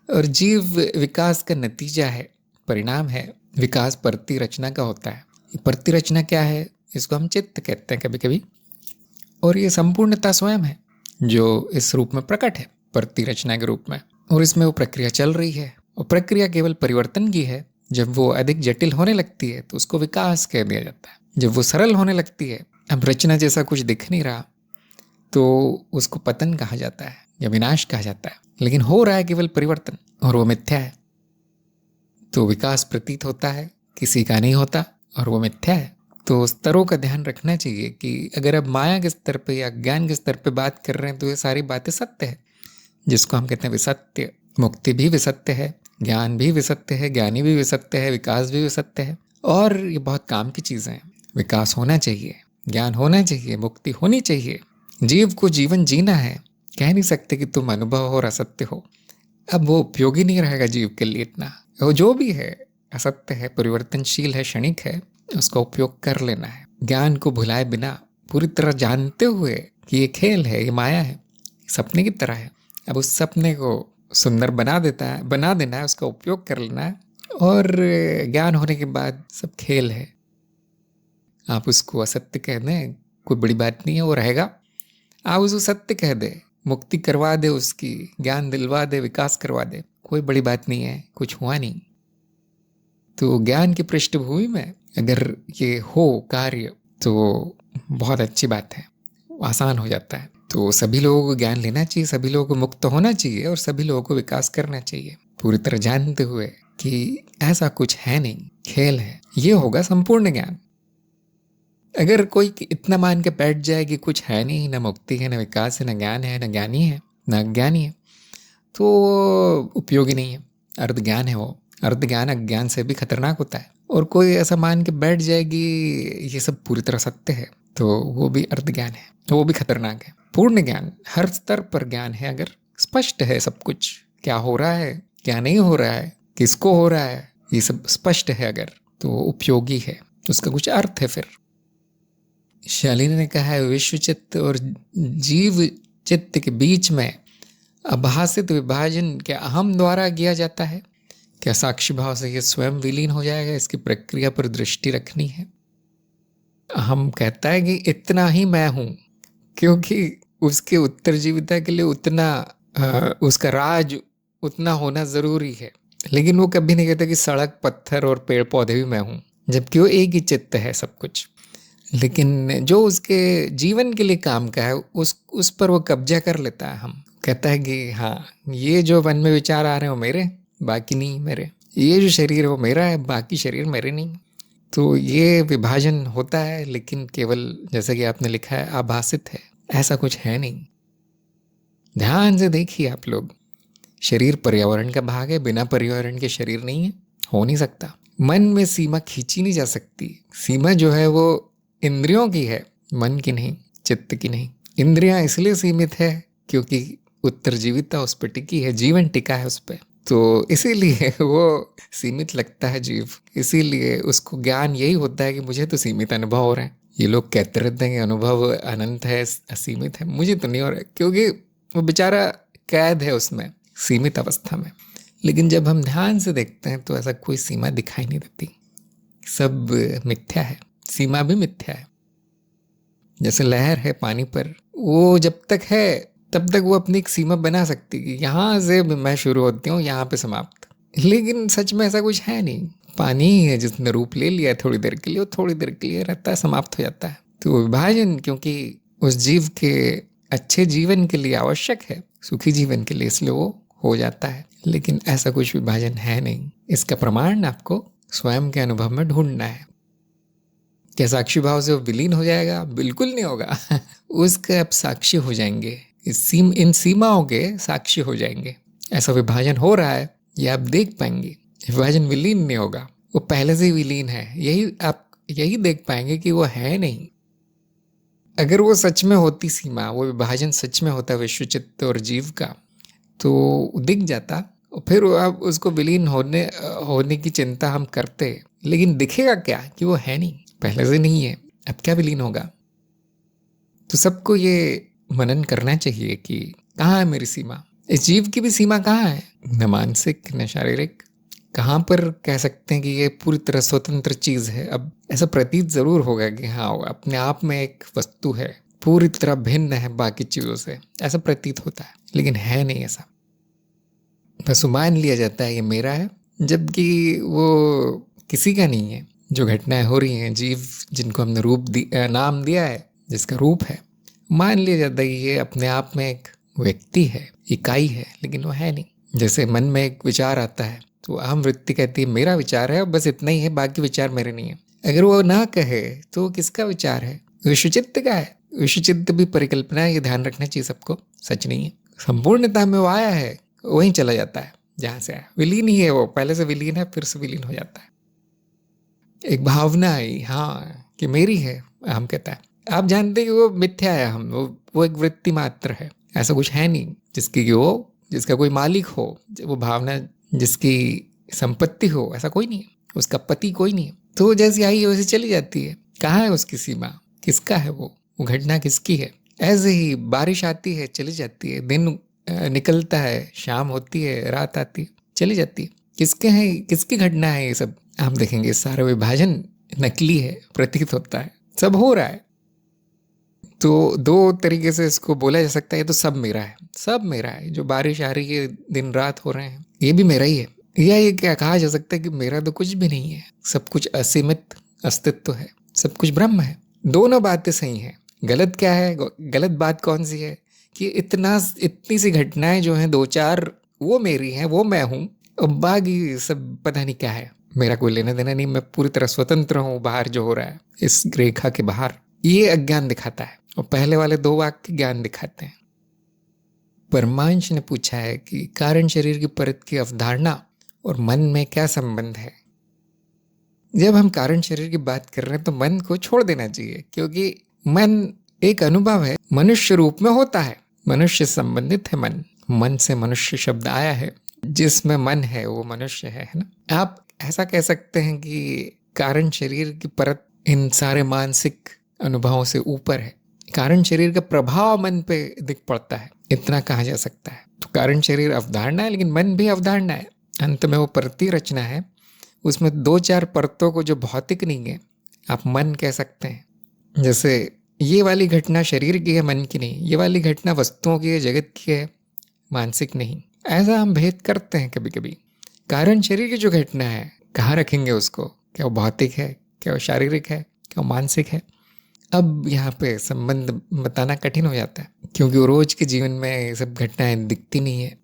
और जीव विकास का नतीजा है, परिणाम है। विकास परति रचना का होता है। परति रचना क्या है? इसको हम चित्त कहते हैं कभी कभी, और ये संपूर्णता स्वयं है जो इस रूप में प्रकट है, परति रचना के रूप में। और इसमें वो प्रक्रिया चल रही है, और प्रक्रिया केवल परिवर्तन की है। जब वो अधिक जटिल होने लगती है तो उसको विकास कह दिया जाता है। जब वो सरल होने लगती है, अब रचना जैसा कुछ दिख नहीं रहा, तो उसको पतन कहा जाता है या विनाश कहा जाता है। लेकिन हो रहा है केवल परिवर्तन, और वो मिथ्या है। तो विकास प्रतीत होता है, किसी का नहीं होता, और वो मिथ्या है। तो स्तरों का ध्यान रखना चाहिए कि अगर अब माया के स्तर पे या ज्ञान के स्तर पे बात कर रहे हैं, तो ये सारी बातें सत्य है, जिसको हम कहते हैं विसत्य। मुक्ति भी विसत्य है, ज्ञान भी विसत्य है, ज्ञानी भी विसत्य है, विकास भी विसत्य है। और ये बहुत काम की चीज़ें हैं। विकास होना चाहिए, ज्ञान होना चाहिए, मुक्ति होनी चाहिए। जीव को जीवन जीना है, कह नहीं सकते कि तुम अनुभव हो और असत्य हो। अब वो उपयोगी नहीं रहेगा जीव के लिए इतना। वो जो भी है असत्य है, परिवर्तनशील है, क्षणिक है, उसका उपयोग कर लेना है। ज्ञान को भुलाए बिना, पूरी तरह जानते हुए कि ये खेल है, ये माया है, सपने की तरह है। अब उस सपने को सुंदर बना देना है, उसका उपयोग कर लेना है। और ज्ञान होने के बाद सब खेल है। आप उसको असत्य कह दें, कोई बड़ी बात नहीं है, वो रहेगा। आप उसको सत्य कह दे, मुक्ति करवा दे उसकी, ज्ञान दिलवा दे, विकास करवा दे, कोई बड़ी बात नहीं है, कुछ हुआ नहीं। तो ज्ञान की पृष्ठभूमि में अगर ये हो कार्य तो बहुत अच्छी बात है, आसान हो जाता है। तो सभी लोगों को ज्ञान लेना चाहिए, सभी लोगों को मुक्त होना चाहिए, और सभी लोगों को विकास करना चाहिए, पूरी तरह जानते हुए कि ऐसा कुछ है नहीं, खेल है। ये होगा संपूर्ण ज्ञान। अगर कोई इतना मान के बैठ जाए कि कुछ है नहीं, न मुक्ति है, न विकास है, न ज्ञान है, न ज्ञानी है, न अज्ञानी है, तो उपयोगी नहीं है, अर्ध ज्ञान है वो। अर्ध ज्ञान अज्ञान से भी खतरनाक होता है। और कोई ऐसा मान के बैठ जाएगी ये सब पूरी तरह सत्य है, तो वो भी अर्ध ज्ञान है। तो वो भी खतरनाक है। पूर्ण ज्ञान, हर स्तर पर ज्ञान है, अगर स्पष्ट है सब कुछ, क्या हो रहा है क्या नहीं हो रहा है, किसको हो रहा है, ये सब स्पष्ट है अगर, तो उपयोगी है, तो उसका कुछ अर्थ है। फिर शालिनी ने कहा है, विश्व चित्त और जीव चित्त के बीच में अभासित विभाजन क्या अहम द्वारा किया जाता है? क्या साक्षी भाव से ये स्वयं विलीन हो जाएगा? इसकी प्रक्रिया पर दृष्टि रखनी है। अहम कहता है कि इतना ही मैं हूं, क्योंकि उसके उत्तरजीविता के लिए उतना उसका राज उतना होना जरूरी है। लेकिन वो कभी नहीं कहता कि सड़क, पत्थर और पेड़ पौधे भी मैं हूं, जबकि वो एक ही चित्त है सब कुछ। लेकिन जो उसके जीवन के लिए काम का है, उस पर वो कब्जा कर लेता है। हम कहता है कि हाँ, ये जो मन में विचार आ रहे हैं वो मेरे, बाकी नहीं मेरे। ये जो शरीर है वो मेरा है, बाकी शरीर मेरे नहीं। तो ये विभाजन होता है, लेकिन केवल जैसा कि आपने लिखा है आभासित है, ऐसा कुछ है नहीं। ध्यान से देखिए आप लोग, शरीर पर्यावरण का भाग है, बिना पर्यावरण के शरीर नहीं है, हो नहीं सकता। मन में सीमा खींची नहीं जा सकती। सीमा जो है वो इंद्रियों की है, मन की नहीं, चित्त की नहीं। इंद्रियां इसलिए सीमित है क्योंकि उत्तरजीविता उस पर टिकी है, जीवन टिका है उस पर, तो इसीलिए वो सीमित लगता है जीव। इसीलिए उसको ज्ञान यही होता है कि मुझे तो सीमित अनुभव हो रहे हैं। ये लोग कहते रहते हैं कि अनुभव अनंत है, असीमित है, मुझे तो नहीं हो रहा, क्योंकि वो बेचारा कैद है उसमें, सीमित अवस्था में। लेकिन जब हम ध्यान से देखते हैं तो ऐसा कोई सीमा दिखाई नहीं देती, सब मिथ्या है, सीमा भी मिथ्या है। जैसे लहर है पानी पर, वो जब तक है तब तक वो अपनी एक सीमा बना सकती है कि यहाँ से मैं शुरू होती हूँ, यहाँ पे समाप्त। लेकिन सच में ऐसा कुछ है नहीं, पानी ही है जिसने रूप ले लिया थोड़ी देर के लिए, वो थोड़ी देर के लिए रहता है, समाप्त हो जाता है। तो विभाजन क्योंकि उस जीव के अच्छे जीवन के लिए आवश्यक है, सुखी जीवन के लिए, इसलिए वो हो जाता है। लेकिन ऐसा कुछ विभाजन है नहीं। इसका प्रमाण आपको स्वयं के अनुभव में ढूंढना है। क्या साक्षी भाव से वो विलीन हो जाएगा? बिल्कुल नहीं होगा। उसके आप साक्षी हो जाएंगे, इन सीमाओं के साक्षी हो जाएंगे। ऐसा विभाजन हो रहा है ये आप देख पाएंगे। विभाजन विलीन नहीं होगा, वो पहले से ही विलीन है। यही देख पाएंगे कि वो है नहीं। अगर वो सच में होती सीमा, वो विभाजन सच में होता विश्व चित्त और जीव का, तो दिख जाता। फिर अब उसको विलीन होने की चिंता हम करते, लेकिन दिखेगा क्या कि वो है नहीं, पहले से नहीं है, अब क्या विलीन होगा। तो सबको ये मनन करना चाहिए कि कहाँ है मेरी सीमा। इस जीव की भी सीमा कहाँ है, न मानसिक न शारीरिक। कहाँ पर कह सकते हैं कि ये पूरी तरह स्वतंत्र चीज है। अब ऐसा प्रतीत जरूर होगा कि हाँ, अपने आप में एक वस्तु है, पूरी तरह भिन्न है बाकी चीजों से, ऐसा प्रतीत होता है, लेकिन है नहीं ऐसा। बस मान लिया जाता है ये मेरा है, जबकि वो किसी का नहीं है। जो घटनाएं हो रही हैं, जीव जिनको हमने नाम दिया है, जिसका रूप है, मान लिया जाता है कि ये अपने आप में एक व्यक्ति है, इकाई है, लेकिन वो है नहीं। जैसे मन में एक विचार आता है तो अहम वृत्ति कहती है मेरा विचार है, बस इतना ही है, बाकी विचार मेरे नहीं है। अगर वो ना कहे तो किसका विचार है? विश्वचित्त का है। विश्वचित्त भी परिकल्पना है, ये ध्यान रखना चाहिए सबको, सच नहीं है। संपूर्णता में वो आया है, वहीं चला जाता है जहां से आया। विलीन ही है वो, पहले से विलीन है, फिर से विलीन हो जाता है। एक भावना आई हाँ कि मेरी है, हम कहता है। आप जानते कि वो मिथ्या है, वो एक वृत्ति मात्र है, ऐसा कुछ है नहीं जिसका कोई मालिक हो, वो भावना जिसकी संपत्ति हो, ऐसा कोई नहीं है, उसका पति कोई नहीं है। तो जैसी आई वैसे चली जाती है। कहाँ है उसकी सीमा, किसका है वो घटना किसकी है? ऐसे ही बारिश आती है, चली जाती है, दिन निकलता है, शाम होती है, रात आती है, चली जाती है। किसके हैं, किसकी घटना है ये सब? आप देखेंगे सारा विभाजन नकली है, प्रतीत होता है, सब हो रहा है। तो दो तरीके से इसको बोला जा सकता है, ये तो सब मेरा है, सब मेरा है। जो बारिश आ रही है, दिन रात हो रहे हैं, ये भी मेरा ही है। या ये क्या कहा जा सकता है कि मेरा तो कुछ भी नहीं है, सब कुछ असीमित अस्तित्व है, सब कुछ ब्रह्म है। दोनों बातें सही हैं। गलत क्या है, गलत बात कौन सी है कि इतनी सी घटनाएं जो हैं, दो चार, वो मेरी हैं, वो मैं हूँ, और बाकी सब पता नहीं क्या है, मेरा कोई लेना देना नहीं, मैं पूरी तरह स्वतंत्र हूँ बाहर जो हो रहा है, इस रेखा के बाहर। ये अज्ञान दिखाता है, और पहले वाले दो वाक्य ज्ञान दिखाते हैं। परमांश ने पूछा है कि कारण शरीर की परत की अवधारणा और मन में क्या संबंध है। जब हम कारण शरीर की बात कर रहे हैं तो मन को छोड़ देना चाहिए, क्योंकि मन एक अनुभव है, मनुष्य रूप में होता है, मनुष्य संबंधित है मन, मन से मनुष्य शब्द आया है, जिसमें मन है वो मनुष्य है ना। आप ऐसा कह सकते हैं कि कारण शरीर की परत इन सारे मानसिक अनुभवों से ऊपर है। कारण शरीर का प्रभाव मन पे दिख पड़ता है, इतना कहा जा सकता है। तो कारण शरीर अवधारणा है, लेकिन मन भी अवधारणा है। अंत में वो परती रचना है, उसमें 2-4 परतों को जो भौतिक नहीं है आप मन कह सकते हैं। जैसे ये वाली घटना शरीर की है, मन की नहीं। ये वाली घटना वस्तुओं की है, जगत की है, मानसिक नहीं। ऐसा हम भेद करते हैं कभी कभी। कारण शरीर की जो घटना है, कहाँ रखेंगे उसको? क्या वो भौतिक है, क्या वो शारीरिक है, क्या वो मानसिक है? अब यहाँ पे संबंध बताना कठिन हो जाता है, क्योंकि वो रोज के जीवन में ये सब घटनाएं दिखती नहीं है।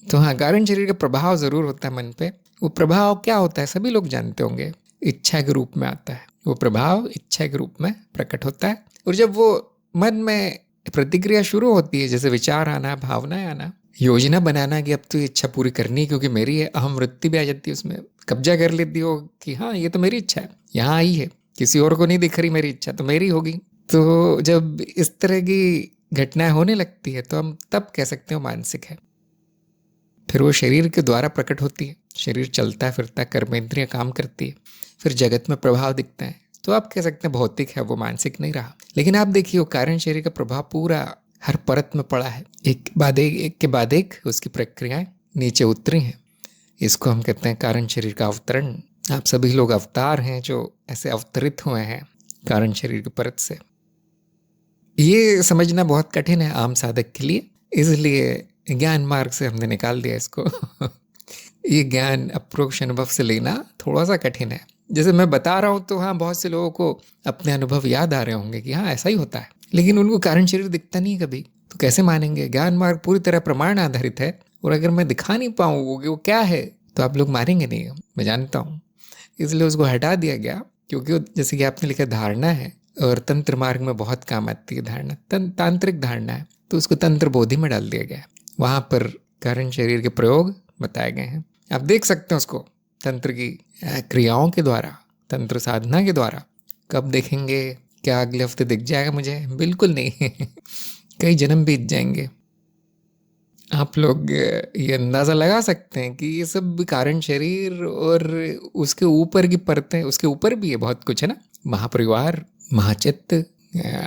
तो हाँ, कारण शरीर का प्रभाव जरूर होता है मन पे। वो प्रभाव क्या होता है सभी लोग जानते होंगे, इच्छा के रूप में आता है। वो प्रभाव इच्छा के रूप में प्रकट होता है, और जब वो मन में प्रतिक्रिया शुरू होती है, जैसे विचार आना, भावनाएं आना, योजना बनाना कि अब तो ये इच्छा पूरी करनी है क्योंकि मेरी है, अहम वृत्ति भी आ जाती है उसमें, कब्जा कर लेती हो कि हाँ ये तो मेरी इच्छा है, यहाँ आई है, किसी और को नहीं दिख रही मेरी इच्छा, तो मेरी होगी। तो जब इस तरह की घटनाएं होने लगती है तो हम तब कह सकते हो मानसिक है। फिर वो शरीर के द्वारा प्रकट होती है, शरीर चलता है फिरता है, कर्मेंद्रियां काम करती है, फिर जगत में प्रभाव दिखता है, तो आप कह सकते हैं भौतिक है, वो मानसिक नहीं रहा। लेकिन आप देखिए वो कारण शरीर का प्रभाव पूरा हर परत में पड़ा है, एक के बाद एक उसकी प्रक्रियाएं नीचे उतरी हैं। इसको हम कहते हैं कारण शरीर का अवतरण। आप सभी लोग अवतार हैं जो ऐसे अवतरित हुए हैं कारण शरीर की परत से। ये समझना बहुत कठिन है आम साधक के लिए, इसलिए ज्ञान मार्ग से हमने निकाल दिया इसको। ये ज्ञान अप्रोक्ष अनुभव से लेना थोड़ा सा कठिन है। जैसे मैं बता रहा हूँ तो हाँ, बहुत से लोगों को अपने अनुभव याद आ रहे होंगे कि हाँ ऐसा ही होता है, लेकिन उनको कारण शरीर दिखता नहीं कभी, तो कैसे मानेंगे? ज्ञान मार्ग पूरी तरह प्रमाण आधारित है, और अगर मैं दिखा नहीं पाऊँ वो क्या है तो आप लोग मानेंगे नहीं, मैं जानता हूँ। इसलिए उसको हटा दिया गया, क्योंकि जैसे कि आपने लिखा धारणा है, और तंत्र मार्ग में बहुत काम आती है धारणा, तांत्रिक धारणा है, तो उसको तंत्र बोधि में डाल दिया गया है। वहाँ पर कारण शरीर के प्रयोग बताए गए हैं, आप देख सकते हैं उसको तंत्र की क्रियाओं के द्वारा, तंत्र साधना के द्वारा। कब देखेंगे? क्या अगले हफ्ते दिख जाएगा मुझे? बिल्कुल नहीं। कई जन्म बीत जाएंगे। आप लोग ये अंदाज़ा लगा सकते हैं कि ये सब कारण शरीर और उसके ऊपर की परतें, उसके ऊपर भी है बहुत कुछ है ना, महापरिवार, महाचित्त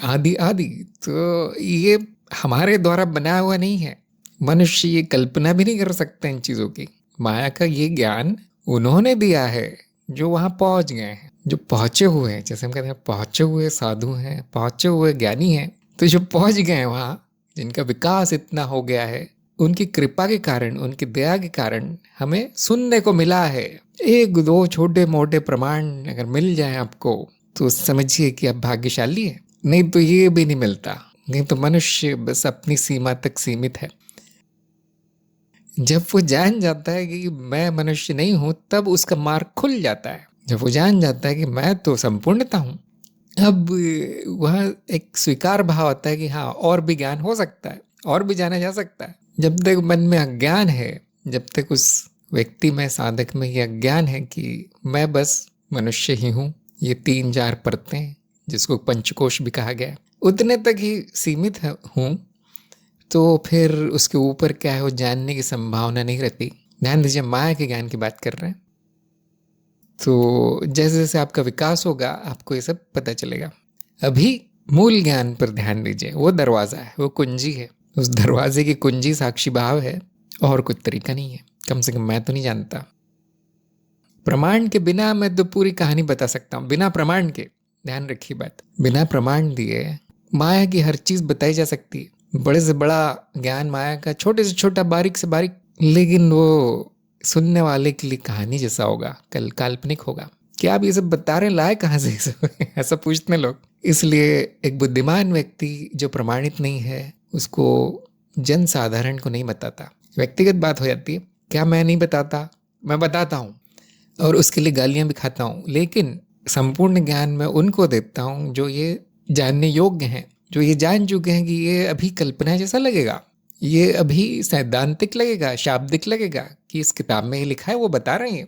आदि आदि। तो ये हमारे द्वारा बनाया हुआ नहीं है, मनुष्य ये कल्पना भी नहीं कर सकते इन चीज़ों की। माया का ये ज्ञान उन्होंने दिया है जो वहाँ पहुँच गए हैं, जो पहुँचे हुए हैं, जैसे हम कहते हैं पहुँचे हुए साधु हैं, पहुँचे हुए ज्ञानी हैं। तो जो पहुँच गए हैं वहाँ, जिनका विकास इतना हो गया है, उनकी कृपा के कारण, उनकी दया के कारण हमें सुनने को मिला है। एक दो छोटे मोटे प्रमाण अगर मिल जाए आपको तो समझिए कि आप भाग्यशाली है, नहीं तो ये भी नहीं मिलता। नहीं तो मनुष्य बस अपनी सीमा तक सीमित है। जब वो जान जाता है कि मैं मनुष्य नहीं हूं, तब उसका मार्ग खुल जाता है। जब वो जान जाता है कि मैं तो संपूर्णता हूं, अब वह एक स्वीकार भाव आता है कि हाँ और भी ज्ञान हो सकता है, और भी जाना जा सकता है। जब तक मन में अज्ञान है, जब तक उस व्यक्ति में, साधक में यह अज्ञान है कि मैं बस मनुष्य ही हूँ, ये 3-4 परतें जिसको पंचकोश भी कहा गया है, उतने तक ही सीमित हूँ, तो फिर उसके ऊपर क्या है वो जानने की संभावना नहीं रहती। ध्यान दीजिए, माया के ज्ञान की बात कर रहे हैं। तो जैसे जैसे आपका विकास होगा आपको ये सब पता चलेगा। अभी मूल ज्ञान पर ध्यान दीजिए, वो दरवाज़ा है, वो कुंजी है। उस दरवाजे की कुंजी साक्षी भाव है, और कुछ तरीका नहीं है, कम से कम मैं तो नहीं जानता। प्रमाण के बिना मैं तो पूरी कहानी बता सकता हूँ, बिना प्रमाण के, ध्यान रखिए बात, बिना प्रमाण दिए माया की हर चीज़ बताई जा सकती है। बड़े से बड़ा ज्ञान माया का, छोटे से छोटा, बारीक से बारीक, लेकिन वो सुनने वाले के लिए कहानी जैसा होगा, कल काल्पनिक होगा। क्या आप ये सब बता रहे, लाए कहाँ से? ऐसा पूछते हैं लोग। इसलिए एक बुद्धिमान व्यक्ति जो प्रमाणित नहीं है उसको जन साधारण को नहीं बताता। व्यक्तिगत बात हो जाती है, क्या मैं नहीं बताता? मैं बताता हूँ, और उसके लिए गालियाँ भी खाता हूँ, लेकिन संपूर्ण ज्ञान मैं उनको देता हूँ जो ये जानने योग्य हैं, जो ये जान चुके हैं कि ये अभी कल्पना जैसा लगेगा, ये अभी सैद्धांतिक लगेगा, शाब्दिक लगेगा कि इस किताब में ये लिखा है, वो बता रहे हैं।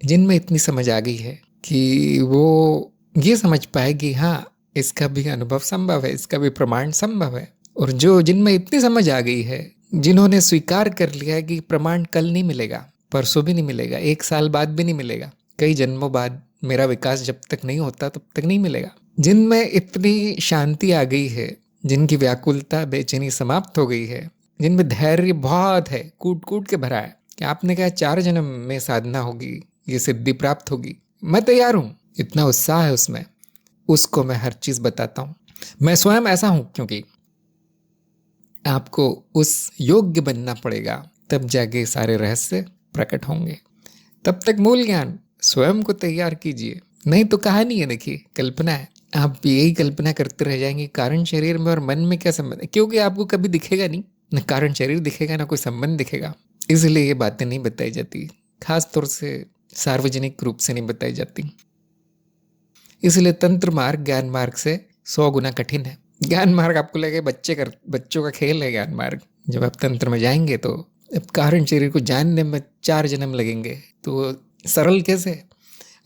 जिनमें इतनी समझ आ गई है कि वो ये समझ पाए कि हाँ इसका भी अनुभव संभव है, इसका भी प्रमाण संभव है। और जो जिनमें इतनी समझ आ गई है, जिन्होंने स्वीकार कर लिया है कि प्रमाण कल नहीं मिलेगा, परसों भी नहीं मिलेगा, 1 साल बाद भी नहीं मिलेगा, कई जन्मों बाद, मेरा विकास जब तक नहीं होता तब तक नहीं मिलेगा, जिनमें इतनी शांति आ गई है, जिनकी व्याकुलता बेचैनी समाप्त हो गई है, जिनमें धैर्य बहुत है, कूट कूट के भरा है कि आपने कहा 4 जन्म में साधना होगी, ये सिद्धि प्राप्त होगी, मैं तैयार हूं, इतना उत्साह है उसमें, उसको मैं हर चीज बताता हूं। मैं स्वयं ऐसा हूं, क्योंकि आपको उस योग्य बनना पड़ेगा, तब जाके सारे रहस्य प्रकट होंगे। तब तक मूल ज्ञान स्वयं को तैयार कीजिए, नहीं तो कहानी है, देखिए कल्पना है, आप यही कल्पना करते रह जाएंगे। कारण शरीर में और मन में क्या संबंध है, क्योंकि आपको कभी दिखेगा नहीं, न कारण शरीर दिखेगा, ना कोई संबंध दिखेगा, इसलिए ये बातें नहीं बताई जाती, खास तौर से सार्वजनिक रूप से नहीं बताई जाती। इसलिए तंत्र मार्ग ज्ञान मार्ग से 100 गुना कठिन है। ज्ञान मार्ग आपको लगे बच्चों का खेल है, ज्ञान मार्ग जब आप तंत्र में जाएंगे तो अब कारण शरीर को जानने में 4 जन्म लगेंगे, तो सरल कैसे,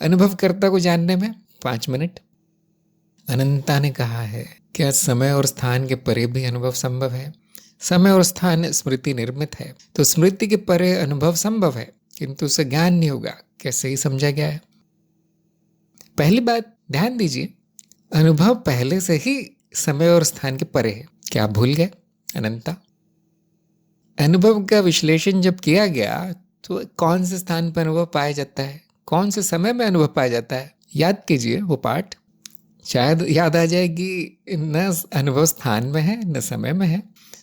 अनुभवकर्ता को जानने में 5 मिनट। अनंता ने कहा है, क्या समय और स्थान के परे भी अनुभव संभव है? समय और स्थान स्मृति निर्मित है, तो स्मृति के परे अनुभव संभव है, किंतु उसे ज्ञान नहीं होगा। कैसे ही समझा गया है? पहली बात ध्यान दीजिए, अनुभव पहले से ही समय और स्थान के परे है। क्या आप भूल गए अनंता? अनुभव का विश्लेषण जब किया गया तो कौन से स्थान पर अनुभव पाया जाता है, कौन से समय में अनुभव पाया जाता है, याद कीजिए वो पाठ, शायद याद आ जाएगी। न अनुभव स्थान में है न समय में है,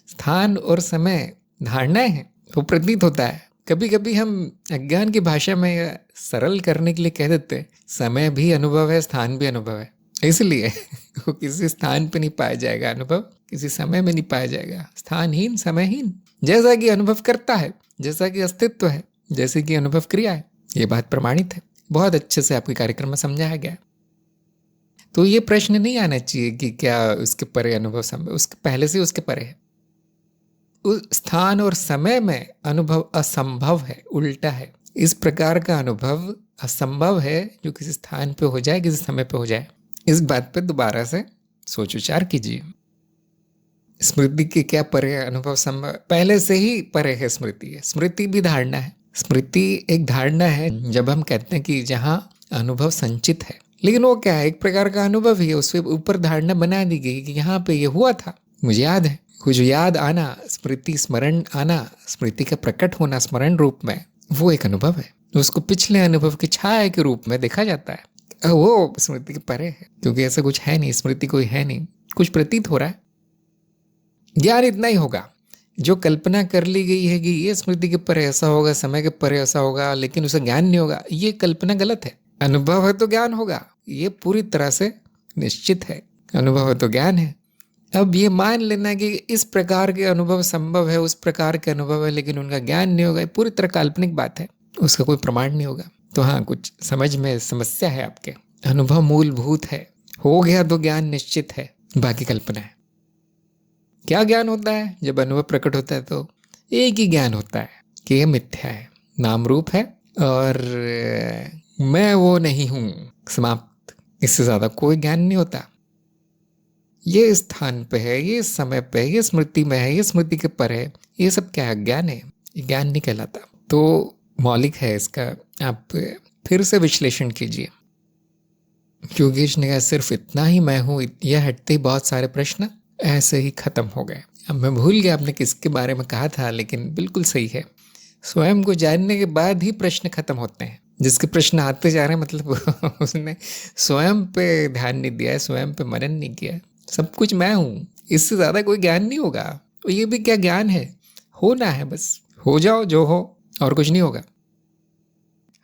स्थान और समय धारणाएं हैं, वो प्रतीत होता है। कभी कभी हम अज्ञान की भाषा में सरल करने के लिए कह देते हैं समय भी अनुभव है, स्थान भी अनुभव है, इसलिए वो किसी स्थान पे नहीं पाया जाएगा अनुभव, किसी समय में नहीं पाया जाएगा। स्थानहीन समयहीन, जैसा कि अनुभव करता है, जैसा कि अस्तित्व है, जैसे कि अनुभव क्रिया है, ये बात प्रमाणित है, बहुत अच्छे से आपके कार्यक्रम में समझाया गया। तो ये प्रश्न नहीं आना चाहिए कि क्या उसके परे अनुभव संभव, उसके पहले से उसके परे है। उस स्थान और समय में अनुभव असंभव है, उल्टा है। इस प्रकार का अनुभव असंभव है जो किसी स्थान पे हो जाए, किसी समय पे हो जाए। इस बात पे दोबारा से सोच विचार कीजिए। स्मृति के क्या परे अनुभव संभव, पहले से ही परे है स्मृति है। स्मृति भी धारणा है, स्मृति एक धारणा है। जब हम कहते हैं कि जहाँ अनुभव संचित है, लेकिन वो क्या है, एक प्रकार का अनुभव ही है, उसके ऊपर धारणा बना दी गई कि यहाँ पे ये हुआ था, मुझे याद है। कुछ याद आना, स्मृति स्मरण आना, स्मृति का प्रकट होना स्मरण रूप में, वो एक अनुभव है। उसको पिछले अनुभव की छाया के रूप में देखा जाता है, वो स्मृति के परे है, क्योंकि ऐसा कुछ है नहीं, स्मृति कोई है नहीं, कुछ प्रतीत हो रहा है। ज्ञान इतना ही होगा, जो कल्पना कर ली गई है कि ये स्मृति के परे ऐसा होगा, समय के परे ऐसा होगा, लेकिन उसे ज्ञान नहीं होगा, ये कल्पना गलत है। अनुभव है तो ज्ञान होगा, ये पूरी तरह से निश्चित है। अनुभव है तो ज्ञान है। अब ये मान लेना कि इस प्रकार के अनुभव संभव है, उस प्रकार के अनुभव है, लेकिन उनका ज्ञान नहीं होगा, ये पूरी तरह काल्पनिक बात है, उसका कोई प्रमाण नहीं होगा। तो हाँ, कुछ समझ में समस्या है आपके। अनुभव मूलभूत है, हो गया तो ज्ञान निश्चित है, बाकी कल्पना है। क्या ज्ञान होता है? जब अनुभव प्रकट होता है तो एक ही ज्ञान होता है कि यह मिथ्या है, नाम रूप है और मैं वो नहीं हूं, समाप्त। इससे ज्यादा कोई ज्ञान नहीं होता। ये स्थान पे है, ये समय पे है, ये स्मृति में है, ये स्मृति के पर है, ये सब क्या है? ज्ञान है, ये ज्ञान नहीं कहलाता। तो मौलिक है इसका, आप फिर से विश्लेषण कीजिए। योगेश ने कहा सिर्फ इतना ही मैं हूं, यह हटते ही बहुत सारे प्रश्न ऐसे ही खत्म हो गए। अब मैं भूल गया आपने किसके बारे में कहा था, लेकिन बिल्कुल सही है। स्वयं को जानने के बाद ही प्रश्न खत्म होते हैं। जिसके प्रश्न आते जा रहे हैं मतलब उसने स्वयं पे ध्यान नहीं दिया है, स्वयं पे मनन नहीं किया। सब कुछ मैं हूं, इससे ज्यादा कोई ज्ञान नहीं होगा। तो ये भी क्या ज्ञान है? होना है, बस हो जाओ जो हो, और कुछ नहीं होगा।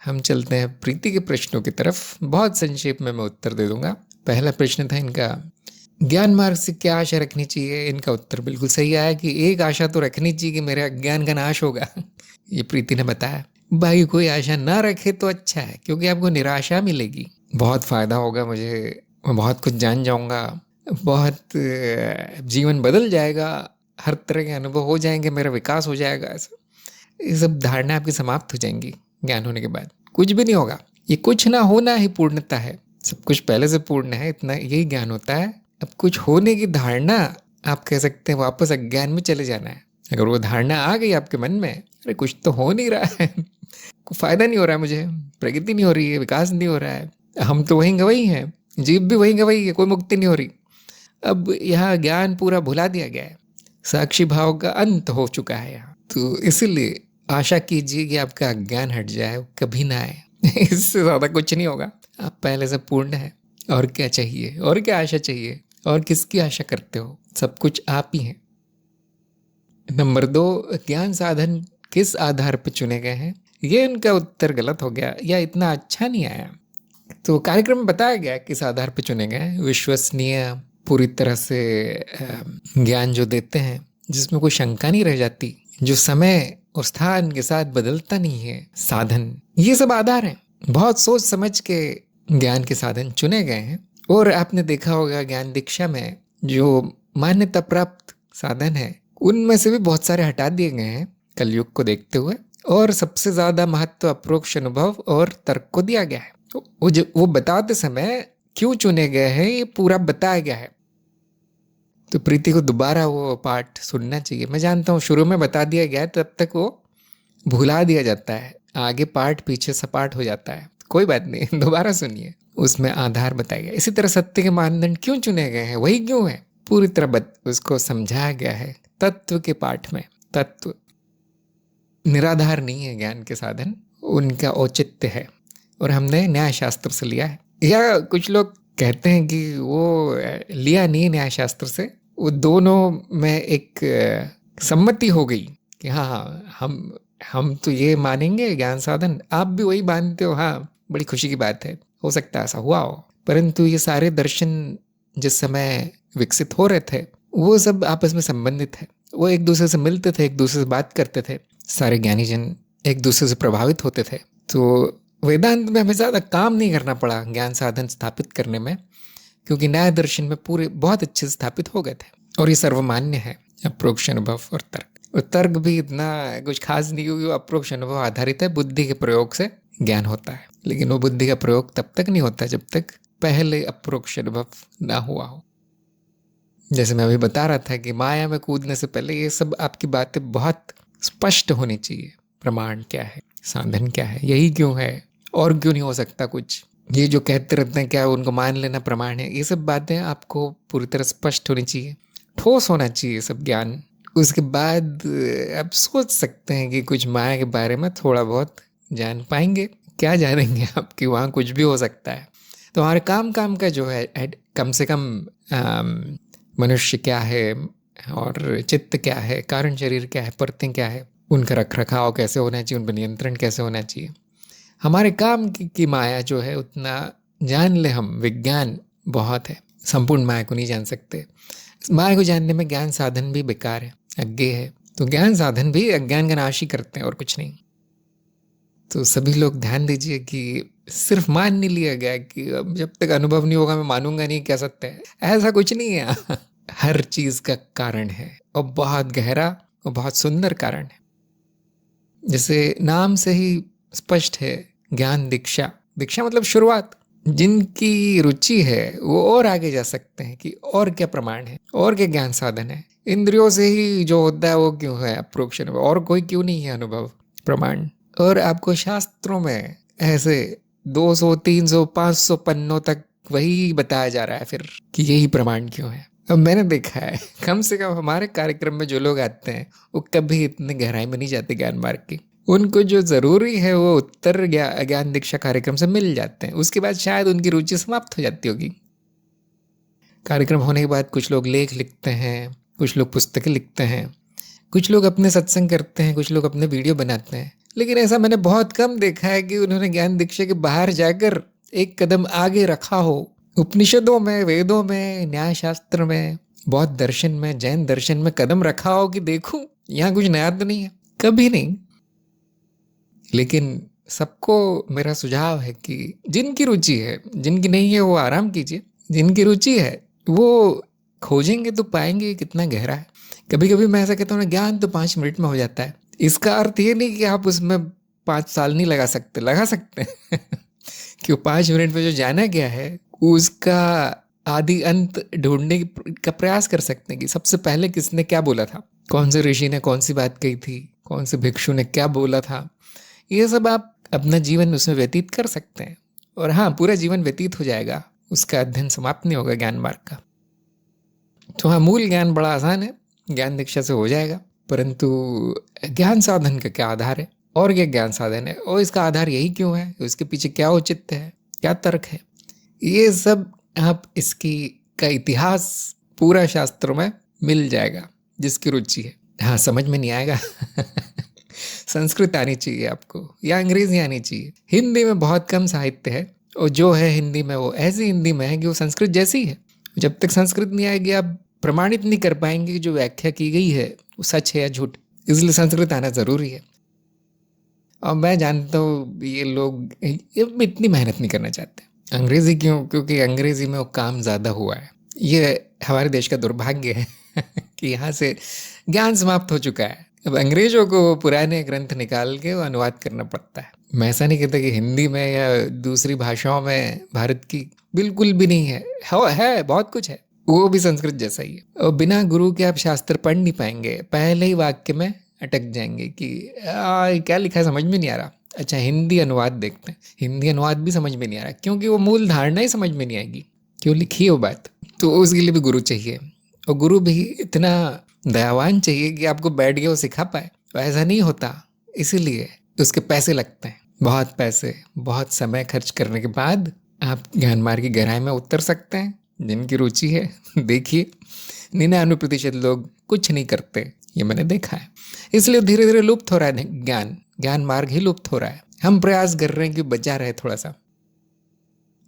हम चलते हैं प्रीति के प्रश्नों की तरफ। बहुत संक्षेप में मैं उत्तर दे दूंगा। पहला प्रश्न था इनका, ज्ञान मार्ग से क्या आशा रखनी चाहिए? इनका उत्तर बिल्कुल सही आया कि एक आशा तो रखनी चाहिए कि मेरे अज्ञान का नाश होगा। ये प्रीति ने बताया। बाकी कोई आशा ना रखे तो अच्छा है, क्योंकि आपको निराशा मिलेगी। बहुत फायदा होगा मुझे, मैं बहुत कुछ जान जाऊंगा, बहुत जीवन बदल जाएगा, हर तरह के अनुभव हो जाएंगे, मेरा विकास हो जाएगा। ऐसा ये सब धारणा आपकी समाप्त हो जाएंगी। ज्ञान होने के बाद कुछ भी नहीं होगा। ये कुछ ना होना ही पूर्णता है। सब कुछ पहले से पूर्ण है, इतना यही ज्ञान होता है। अब कुछ होने की धारणा, आप कह सकते हैं वापस अज्ञान में चले जाना है। अगर वो धारणा आ गई आपके मन में, अरे कुछ तो हो नहीं रहा है, कोई फायदा नहीं हो रहा है, मुझे प्रगति नहीं हो रही है, विकास नहीं हो रहा है, हम तो वहीं गवई हैं, जीव भी वहीं गवई है, कोई मुक्ति नहीं हो रही। अब यहाँ ज्ञान पूरा भुला दिया गया है, साक्षी भाव का अंत हो चुका है यहाँ। तो इसीलिए आशा कीजिए कि आपका अज्ञान हट जाए, कभी ना आए। इससे ज़्यादा कुछ नहीं होगा, आप पहले से पूर्ण है। और क्या चाहिए, और क्या आशा चाहिए, और किसकी आशा करते हो? सब कुछ आप ही हैं। नंबर 2, ज्ञान साधन किस आधार पर चुने गए हैं? ये इनका उत्तर गलत हो गया या इतना अच्छा नहीं आया। तो कार्यक्रम में बताया गया किस आधार पर चुने गए। विश्वसनीय, पूरी तरह से ज्ञान जो देते हैं, जिसमें कोई शंका नहीं रह जाती, जो समय और स्थान के साथ बदलता नहीं है साधन, ये सब आधार हैं। बहुत सोच समझ के ज्ञान के साधन चुने गए हैं। और आपने देखा होगा ज्ञान दीक्षा में जो मान्यता प्राप्त साधन है, उनमें से भी बहुत सारे हटा दिए गए हैं कलयुग को देखते हुए, और सबसे ज्यादा महत्व अप्रोक्ष अनुभव और तर्क को दिया गया है। वो बताते समय क्यों चुने गए हैं ये पूरा बताया गया है। तो प्रीति को दोबारा वो पाठ सुनना चाहिए। मैं जानता हूँ शुरू में बता दिया गया है, तब तक वो भुला दिया जाता है, आगे पाठ पीछे सपाट हो जाता है। कोई बात नहीं, दोबारा सुनिए, उसमें आधार बताया गया। इसी तरह सत्य के मानदंड क्यों चुने गए हैं, वही क्यों है, पूरी तरह उसको समझाया गया है तत्व के पाठ में। तत्व निराधार नहीं है ज्ञान के साधन, उनका औचित्य है, और हमने न्याय शास्त्र से लिया है। या कुछ लोग कहते हैं कि वो लिया नहीं न्याय शास्त्र से, वो दोनों में एक सम्मति हो गई कि हाँ हम तो ये मानेंगे ज्ञान साधन, आप भी वही मानते हो, हाँ बड़ी खुशी की बात है, हो सकता है ऐसा हुआ हो। परंतु ये सारे दर्शन जिस समय विकसित हो रहे थे, वो सब आपस में संबंधित है, वो एक दूसरे से मिलते थे, एक दूसरे से बात करते थे, सारे ज्ञानी जन एक दूसरे से प्रभावित होते थे। तो वेदांत में हमें ज़्यादा काम नहीं करना पड़ा ज्ञान साधन स्थापित करने में, क्योंकि न्याय दर्शन में पूरे बहुत अच्छे से स्थापित हो गए थे, और ये सर्वमान्य है अप्रोक्ष अनुभव और तर्क। और तर्क भी इतना कुछ खास नहीं, क्योंकि अप्रोक्ष अनुभव आधारित है, बुद्धि के प्रयोग से ज्ञान होता है। लेकिन वो बुद्धि का प्रयोग तब तक नहीं होता जब तक पहले अप्रोक्ष अनुभव ना हुआ हो। जैसे मैं अभी बता रहा था कि माया में कूदने से पहले ये सब आपकी बातें बहुत स्पष्ट होनी चाहिए। प्रमाण क्या है, साधन क्या है, यही क्यों है, और क्यों नहीं हो सकता कुछ। ये जो कहते रहते हैं क्या उनको मान लेना प्रमाण है, ये सब बातें आपको पूरी तरह स्पष्ट होनी चाहिए, ठोस होना चाहिए सब ज्ञान। उसके बाद आप सोच सकते हैं कि कुछ माया के बारे में थोड़ा बहुत जान पाएंगे। क्या जानेंगे आप कि वहाँ कुछ भी हो सकता है। तो हमारे काम का जो है, कम से कम मनुष्य क्या है, और चित्त क्या है, कारण शरीर क्या है, परतें क्या है, उनका रख रखाव कैसे होना चाहिए, उन पर नियंत्रण कैसे होना चाहिए। हमारे काम की माया जो है उतना जान ले हम, विज्ञान बहुत है, संपूर्ण माया को नहीं जान सकते। माया को जानने में ज्ञान साधन भी बेकार है, अज्ञेय है। तो ज्ञान साधन भी अज्ञान का नाश ही करते हैं और कुछ नहीं। तो सभी लोग ध्यान दीजिए कि सिर्फ मान नहीं लिया गया कि अब जब तक अनुभव नहीं होगा मैं मानूंगा नहीं, कह सकते हैं, ऐसा कुछ नहीं है। हर चीज का कारण है, और बहुत गहरा और बहुत सुंदर कारण है। जैसे नाम से ही स्पष्ट है, ज्ञान दीक्षा। दीक्षा मतलब शुरुआत। जिनकी रुचि है वो और आगे जा सकते हैं कि और क्या प्रमाण है, और क्या ज्ञान साधन है। इंद्रियों से ही जो होता है वो क्यों है अप्रोक्ष अनुभव, और कोई क्यों नहीं है अनुभव प्रमाण। और आपको शास्त्रों में ऐसे 200, 300, 500 पन्नों तक वही बताया जा रहा है फिर कि यही प्रमाण क्यों है। अब मैंने देखा है, कम से कम हमारे कार्यक्रम में जो लोग आते हैं वो कभी इतने गहराई में नहीं जाते ज्ञान मार्ग की। उनको जो जरूरी है वो उत्तर ज्ञान दीक्षा कार्यक्रम से मिल जाते हैं, उसके बाद शायद उनकी रुचि समाप्त हो जाती होगी। कार्यक्रम होने के बाद कुछ लोग लेख लिखते हैं, कुछ लोग पुस्तकें लिखते हैं, कुछ लोग अपने सत्संग करते हैं, कुछ लोग अपने वीडियो बनाते हैं। लेकिन ऐसा मैंने बहुत कम देखा है कि उन्होंने ज्ञान दीक्षा के बाहर जाकर एक कदम आगे रखा हो। उपनिषदों में, वेदों में, न्याय शास्त्र में, बौद्ध दर्शन में, जैन दर्शन में कदम रखा हो कि देखूं यहाँ कुछ नया तो नहीं है, कभी नहीं। लेकिन सबको मेरा सुझाव है कि जिनकी रुचि है, जिनकी नहीं है वो आराम कीजिए, जिनकी रुचि है वो खोजेंगे तो पाएंगे कितना गहरा है। कभी कभी मैं ऐसा कहता हूँ ना, ज्ञान तो 5 मिनट में हो जाता है। इसका अर्थ ये नहीं कि आप उसमें 5 साल नहीं लगा सकते, लगा सकते हैं। कि वो 5 मिनट में जो जाना गया है उसका आदि अंत ढूंढने का प्रयास कर सकते हैं कि सबसे पहले किसने क्या बोला था, कौन से ऋषि ने कौन सी बात कही थी, कौन से भिक्षु ने क्या बोला था। ये सब आप अपना जीवन उसमें व्यतीत कर सकते हैं। और हाँ, पूरा जीवन व्यतीत हो जाएगा, उसका अध्ययन समाप्त नहीं होगा ज्ञान मार्ग का। तो हाँ, मूल ज्ञान बड़ा आसान है, ज्ञान दीक्षा से हो जाएगा। परंतु ज्ञान साधन का क्या आधार है और क्या ज्ञान साधन है और इसका आधार यही क्यों है, उसके पीछे क्या औचित्य है, क्या तर्क है, ये सब आप इसकी का इतिहास पूरा शास्त्रों में मिल जाएगा जिसकी रुचि है। हाँ, समझ में नहीं आएगा संस्कृत आनी चाहिए आपको या अंग्रेजी आनी चाहिए। हिंदी में बहुत कम साहित्य है और जो है हिंदी में वो ऐसी हिंदी में है कि वो संस्कृत जैसी है। जब तक संस्कृत नहीं आएगी आप प्रमाणित नहीं कर पाएंगे कि जो व्याख्या की गई है वो सच है या झूठ। इसलिए संस्कृत आना जरूरी है। और मैं जानता हूँ ये लोग इतनी मेहनत नहीं करना चाहते अंग्रेजी। क्यों? क्योंकि अंग्रेजी में वो काम ज़्यादा हुआ है। ये हमारे देश का दुर्भाग्य है कि यहाँ से ज्ञान समाप्त हो चुका है। अब अंग्रेजों को पुराने ग्रंथ निकाल के वो अनुवाद करना पड़ता है। मैं ऐसा नहीं कहता कि हिंदी में या दूसरी भाषाओं में भारत की बिल्कुल भी नहीं है, है बहुत कुछ है, वो भी संस्कृत जैसा ही है। और बिना गुरु के आप शास्त्र पढ़ नहीं पाएंगे, पहले ही वाक्य में अटक जाएंगे कि क्या लिखा है समझ में नहीं आ रहा। अच्छा, हिंदी अनुवाद देखते हैं, हिंदी अनुवाद भी समझ में नहीं आ रहा क्योंकि वो मूल धारणा ही समझ में नहीं आएगी क्यों लिखी है वो बात। तो उसके लिए भी गुरु चाहिए, और गुरु भी इतना दयावान चाहिए कि आपको बैठ के वो सिखा पाए। ऐसा नहीं होता, इसीलिए उसके पैसे लगते हैं, बहुत पैसे, बहुत समय खर्च करने के बाद आप ज्ञान मार्ग की गहराई में उतर सकते हैं। जिनकी रुचि है देखिए, 99% लोग कुछ नहीं करते, ये मैंने देखा है। इसलिए धीरे धीरे लुप्त हो रहा है ज्ञान मार्ग ही लुप्त हो रहा है। हम प्रयास कर रहे हैं कि बचा रहे थोड़ा सा।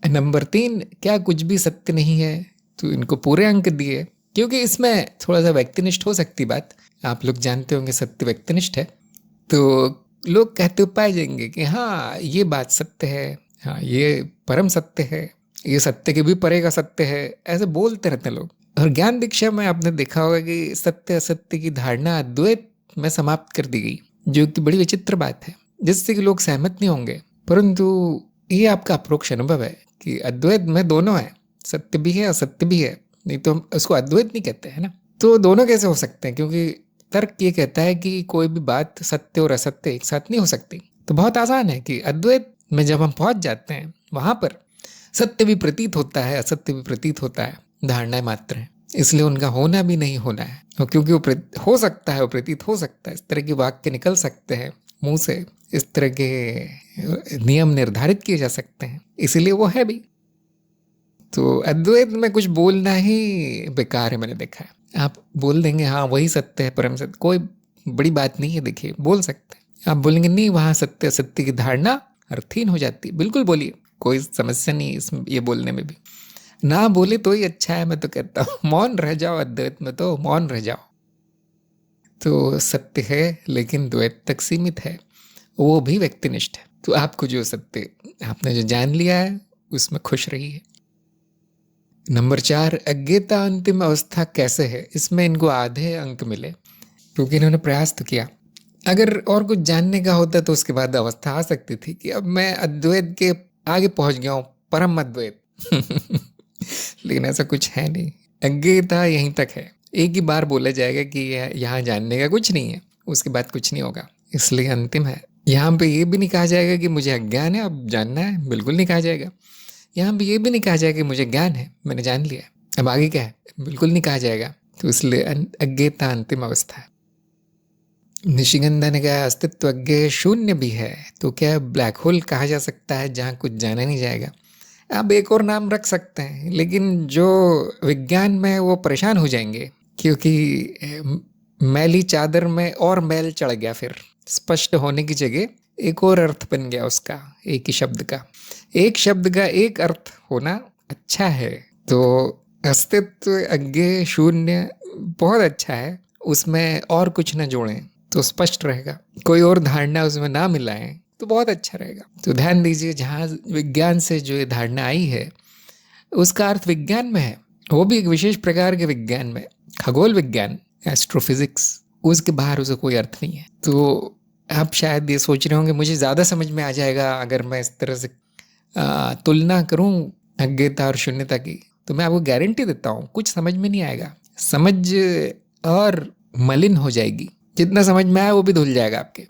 नंबर 3, क्या कुछ भी सत्य नहीं है? तो इनको पूरे अंक दिए क्योंकि इसमें थोड़ा सा व्यक्तिनिष्ठ हो सकती बात। आप लोग जानते होंगे सत्य व्यक्तिनिष्ठ है, तो लोग कहते पाए जाएंगे कि हाँ ये बात सत्य है, हाँ ये परम सत्य है, ये सत्य के भी परे का सत्य है, ऐसे बोलते रहते लोग। और ज्ञान दीक्षा में आपने देखा होगा कि सत्य असत्य की धारणा अद्वैत में समाप्त कर दी गई, जो कि बड़ी विचित्र बात है, जिससे कि लोग सहमत नहीं होंगे। परंतु ये आपका अप्रोक्ष अनुभव है कि अद्वैत में दोनों है, सत्य भी है असत्य भी है, नहीं तो हम उसको अद्वैत नहीं कहते हैं ना। तो दोनों कैसे हो सकते हैं? क्योंकि तर्क ये कहता है कि कोई भी बात सत्य और असत्य एक साथ नहीं हो सकती। तो बहुत आसान है कि अद्वैत में जब हम पहुंच जाते हैं वहां पर सत्य भी प्रतीत होता है, असत्य भी प्रतीत होता है, धारणाएं मात्र है, इसलिए उनका होना भी नहीं होना है। और क्योंकि वो हो सकता है, वो प्रतीत हो सकता है, इस तरह के वाक्य निकल सकते हैं मुंह से, इस तरह के नियम निर्धारित किए जा सकते हैं, इसीलिए वो है भी। तो अद्वैत में कुछ बोलना ही बेकार है, मैंने देखा है। आप बोल देंगे हाँ वही सत्य है, परम सत्य, कोई बड़ी बात नहीं है, देखिए बोल सकते हैं। आप बोलेंगे नहीं वहाँ सत्य असत्य की धारणा अर्थहीन हो जाती है, बिल्कुल बोलिए, कोई समस्या नहीं इसमें, ये बोलने में भी। ना बोले तो ही अच्छा है, मैं तो कहता हूँ मौन रह जाओ, अद्वैत में तो मौन रह जाओ। तो सत्य है लेकिन द्वैत तक सीमित है, वो भी व्यक्तिनिष्ठ है। तो आपको जो सत्य आपने जो जान लिया है उसमें खुश रहिए। नंबर 4, अज्ञेयता अंतिम अवस्था कैसे है? इसमें इनको आधे अंक मिले क्योंकि इन्होंने प्रयास तो किया। अगर और कुछ जानने का होता तो उसके बाद अवस्था आ सकती थी कि अब मैं अद्वैत के आगे पहुंच गया हूँ, परम अद्वैत लेकिन ऐसा कुछ है नहीं। अज्ञेयता यहीं तक है, एक ही बार बोला जाएगा कि यहाँ जानने का कुछ नहीं है, उसके बाद कुछ नहीं होगा, इसलिए अंतिम है। यहाँ पे ये भी नहीं कहा जाएगा कि मुझे अज्ञान है अब जानना है, बिल्कुल नहीं कहा जाएगा। यहाँ पे ये भी नहीं कहा जाएगा कि मुझे ज्ञान है, मैंने जान लिया, अब आगे क्या है, बिल्कुल नहीं कहा जाएगा। तो इसलिए अज्ञेयता अंतिम अवस्था है। निशिगंधा ने कहा अस्तित्व अज्ञेय शून्य भी है, तो क्या ब्लैक होल कहा जा सकता है जहाँ कुछ जाना नहीं जाएगा? आप एक और नाम रख सकते हैं, लेकिन जो विज्ञान में वो परेशान हो जाएंगे क्योंकि मैली चादर में और मैल चढ़ गया, फिर स्पष्ट होने की जगह एक और अर्थ बन गया उसका, एक ही शब्द का। एक शब्द का एक अर्थ होना अच्छा है, तो अस्तित्व अज्ञेय शून्य बहुत अच्छा है, उसमें और कुछ न जोड़ें तो स्पष्ट रहेगा, कोई और धारणा उसमें ना मिलाएं तो बहुत अच्छा रहेगा। तो ध्यान दीजिए, जहाँ विज्ञान से जो ये धारणा आई है उसका अर्थ विज्ञान में है, वो भी एक विशेष प्रकार के विज्ञान में, खगोल विज्ञान, एस्ट्रोफिजिक्स, उसके बाहर उसे कोई अर्थ नहीं है। तो आप शायद ये सोच रहे होंगे मुझे ज़्यादा समझ में आ जाएगा अगर मैं इस तरह से तुलना करूं अज्ञता और शून्यता की, तो मैं आपको गारंटी देता हूं कुछ समझ में नहीं आएगा। समझ और मलिन हो जाएगी, जितना समझ में आया वो भी धुल जाएगा आपके।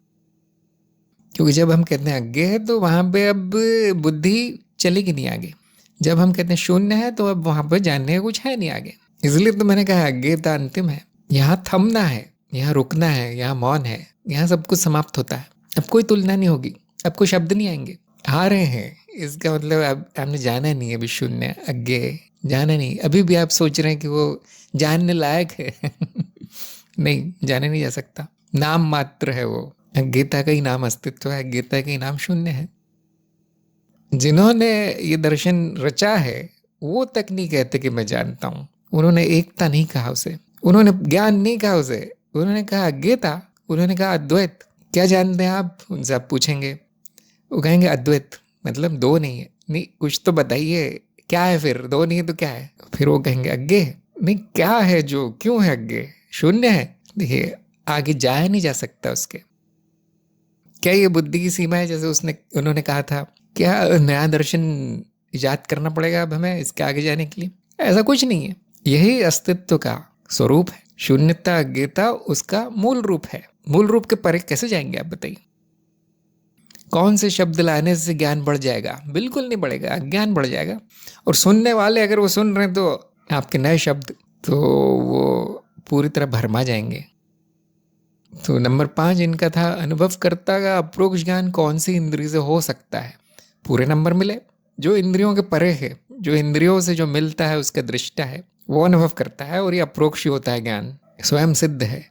क्योंकि जब हम कहते हैं अज्ञे है तो वहां पे अब बुद्धि चलेगी नहीं आगे। जब हम कहते हैं शून्य है तो अब वहां पे जानने का कुछ है नहीं आगे। इसलिए तो मैंने कहा अज्ञता अंतिम है, यहाँ थमना है, यहाँ रुकना है, यहाँ मौन है, यहाँ सब कुछ समाप्त होता है। अब कोई तुलना नहीं होगी, अब कोई शब्द नहीं आएंगे। आ रहे हैं इसका मतलब अब आपने जाना नहीं है, अभी शून्य अज्ञे जाना नहीं। अभी भी आप सोच रहे हैं कि वो जानने लायक है नहीं, जाने नहीं जा सकता, नाम मात्र है वो। अज्ञता का ही नाम अस्तित्व है, अज्ञता का ही नाम शून्य है। जिन्होंने ये दर्शन रचा है वो तक नहीं कहते कि मैं जानता हूं। उन्होंने एकता नहीं कहा उसे, उन्होंने ज्ञान नहीं कहा उसे, उन्होंने कहा अज्ञता, उन्होंने कहा अद्वैत। क्या जानते हैं आप, उनसे आप पूछेंगे, वो कहेंगे अद्वैत मतलब दो नहीं है। नहीं, कुछ तो बताइए क्या है, फिर दो नहीं है तो क्या है? फिर वो कहेंगे अज्ञे है। नहीं, क्या है जो, क्यों है अज्ञे? शून्य है। देखिए, आगे जाया नहीं जा सकता उसके। क्या ये बुद्धि की सीमा है? जैसे उन्होंने कहा था, क्या नया दर्शन इजाद करना पड़ेगा अब हमें इसके आगे जाने के लिए? ऐसा कुछ नहीं है, यही अस्तित्व का स्वरूप है। शून्यता अज्ञता उसका मूल रूप है। मूल रूप के परे कैसे जाएंगे आप बताइए? कौन से शब्द लाने से ज्ञान बढ़ जाएगा? बिल्कुल नहीं बढ़ेगा, अज्ञान बढ़ जाएगा। और सुनने वाले अगर वो सुन रहे हैं तो आपके नए शब्द, तो वो पूरी तरह भरमा जाएंगे। तो नंबर 5 इनका था, अनुभवकर्ता का अप्रोक्ष ज्ञान कौन सी इंद्रिय से हो सकता है? पूरे नंबर मिले। जो इंद्रियों के परे है, जो इंद्रियों से जो मिलता है उसका दृष्टा है, वो अनुभव करता है। और ये अप्रोक्ष होता है ज्ञान, स्वयं सिद्ध है।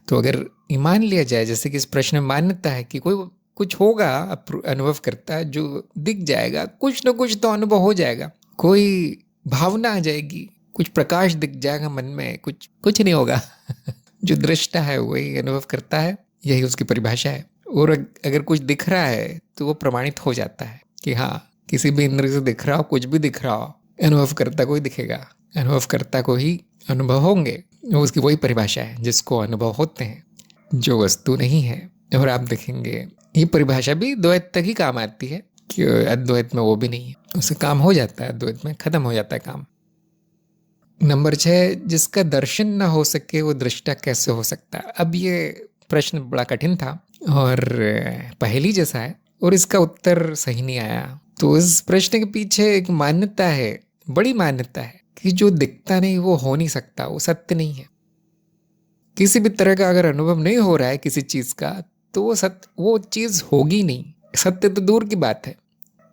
तो अगर मान लिया जाए, जैसे कि इस प्रश्न में मान्यता है कि कोई कुछ होगा अनुभव करता है जो दिख जाएगा, कुछ ना कुछ तो अनुभव हो जाएगा, कोई भावना आ जाएगी, कुछ प्रकाश दिख जाएगा मन में, कुछ नहीं होगा जो दृष्टा है वही अनुभव करता है, यही उसकी परिभाषा है। और अगर कुछ दिख रहा है तो वो प्रमाणित हो जाता है कि हाँ, किसी भी इंद्रिय से दिख रहा हो, कुछ भी दिख रहा हो, अनुभवकर्ता को ही दिखेगा, अनुभवकर्ता को ही अनुभव होंगे। वो उसकी वही परिभाषा है जिसको अनुभव होते हैं, जो वस्तु नहीं है। और आप देखेंगे ये परिभाषा भी द्वैत तक ही काम आती है कि अद्वैत में वो भी नहीं है, उससे काम हो जाता है, अद्वैत में खत्म हो जाता है काम। नंबर 6, जिसका दर्शन न हो सके वो दृष्टा कैसे हो सकता है? अब ये प्रश्न बड़ा कठिन था और पहेली जैसा है, और इसका उत्तर सही नहीं आया। तो इस प्रश्न के पीछे एक मान्यता है, बड़ी मान्यता है, कि जो दिखता नहीं वो हो नहीं सकता, वो सत्य नहीं है। किसी भी तरह का अगर अनुभव नहीं हो रहा है किसी चीज का, तो वो चीज होगी नहीं। सत्य तो दूर की बात है।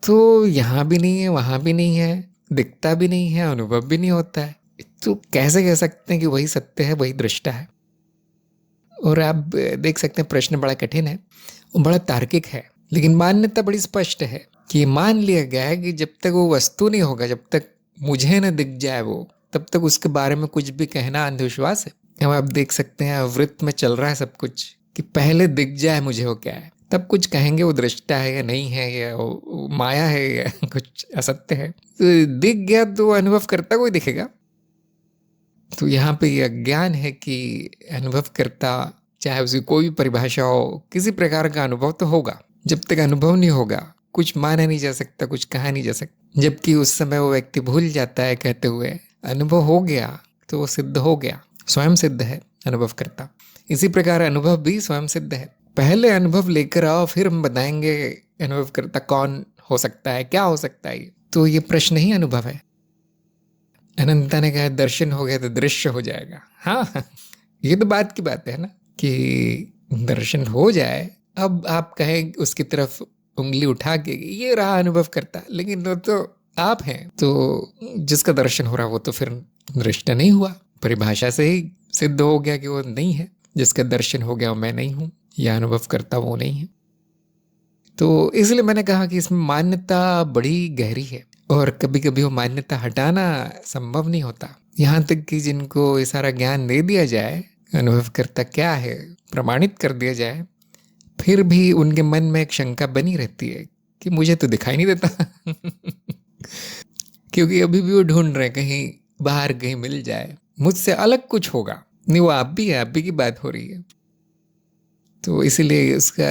तो यहाँ भी नहीं है, वहां भी नहीं है, दिखता भी नहीं है, अनुभव भी नहीं होता है, तो कैसे कह सकते हैं कि वही सत्य है, वही दृष्टा है? और आप देख सकते हैं प्रश्न बड़ा कठिन है और बड़ा तार्किक है, लेकिन मान्यता बड़ी स्पष्ट है कि मान लिया गया है कि जब तक वो वस्तु नहीं होगा, जब तक मुझे न दिख जाए वो, तब तक उसके बारे में कुछ भी कहना अंधविश्वास है। अब आप देख सकते हैं वृत्त में चल रहा है सब कुछ, कि पहले दिख जाए मुझे वो क्या है, तब कुछ कहेंगे वो दृष्टा है या नहीं है, या वो माया है, या कुछ असत्य है। तो दिख गया तो अनुभव करता कोई दिखेगा। तो यहाँ पे ये अज्ञान है कि अनुभव करता, चाहे उसकी कोई भी परिभाषा हो, किसी प्रकार का अनुभव तो होगा। जब तक अनुभव नहीं होगा कुछ माना नहीं जा सकता, कुछ कहा नहीं जा सकता। जबकि उस समय वो व्यक्ति भूल जाता है कहते हुए, अनुभव हो गया तो वो सिद्ध हो गया, स्वयं सिद्ध है अनुभव करता। इसी प्रकार अनुभव भी स्वयं सिद्ध है। पहले अनुभव लेकर आओ, फिर हम बताएंगे अनुभव करता कौन हो सकता है, क्या हो सकता है। तो ये प्रश्न ही अनुभव है। अनंता ने कहा दर्शन हो गया तो दृश्य हो जाएगा। हाँ, ये तो बात की बात है ना, कि दर्शन हो जाए। अब आप कहें उसकी तरफ उंगली उठा के ये रहा अनुभव करता, लेकिन वो तो आप हैं, तो जिसका दर्शन हो रहा वो तो फिर दृष्टा नहीं हुआ, परिभाषा से ही सिद्ध हो गया कि वो नहीं है। जिसका दर्शन हो गया वो मैं नहीं हूं, या अनुभव करता वो नहीं है। तो इसलिए मैंने कहा कि इसमें मान्यता बड़ी गहरी है, और कभी कभी वो मान्यता हटाना संभव नहीं होता। यहाँ तक कि जिनको ये सारा ज्ञान दे दिया जाए, अनुभव करता क्या है प्रमाणित कर दिया जाए, फिर भी उनके मन में एक शंका बनी रहती है कि मुझे तो दिखाई नहीं देता क्योंकि अभी भी वो ढूंढ रहे कहीं बाहर कहीं मिल जाए, मुझसे अलग कुछ होगा। नहीं, वो आप भी है, आप भी की बात हो रही है। तो इसीलिए उसका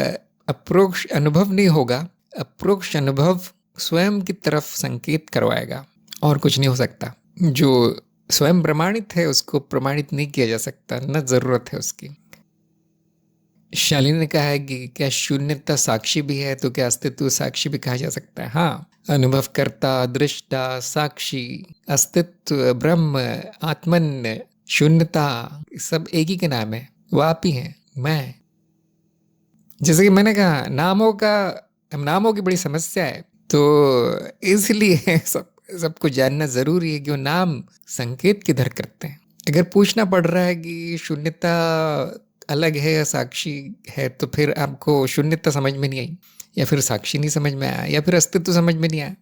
अप्रोक्ष अनुभव नहीं होगा। अप्रोक्ष अनुभव स्वयं की तरफ संकेत करवाएगा और कुछ नहीं हो सकता। जो स्वयं प्रमाणित है उसको प्रमाणित नहीं किया जा सकता, न जरूरत है उसकी। शालिनी ने कहा है कि क्या शून्यता साक्षी भी है, तो क्या अस्तित्व साक्षी भी कहा जा सकता है? हाँ, अनुभवकर्ता, दृष्टा, साक्षी, अस्तित्व, ब्रह्म, आत्मन, शून्यता, सब एक ही के नाम है। वो आप ही हैं, मैं। जैसे कि मैंने कहा, नामों की बड़ी समस्या है, तो इसलिए सबको जानना जरूरी है कि वो नाम संकेत किधर करते हैं। अगर पूछना पड़ रहा है कि शून्यता अलग है या साक्षी है, तो फिर आपको शून्यता समझ में नहीं आई, या फिर साक्षी नहीं समझ में आया, या फिर अस्तित्व समझ में नहीं आया।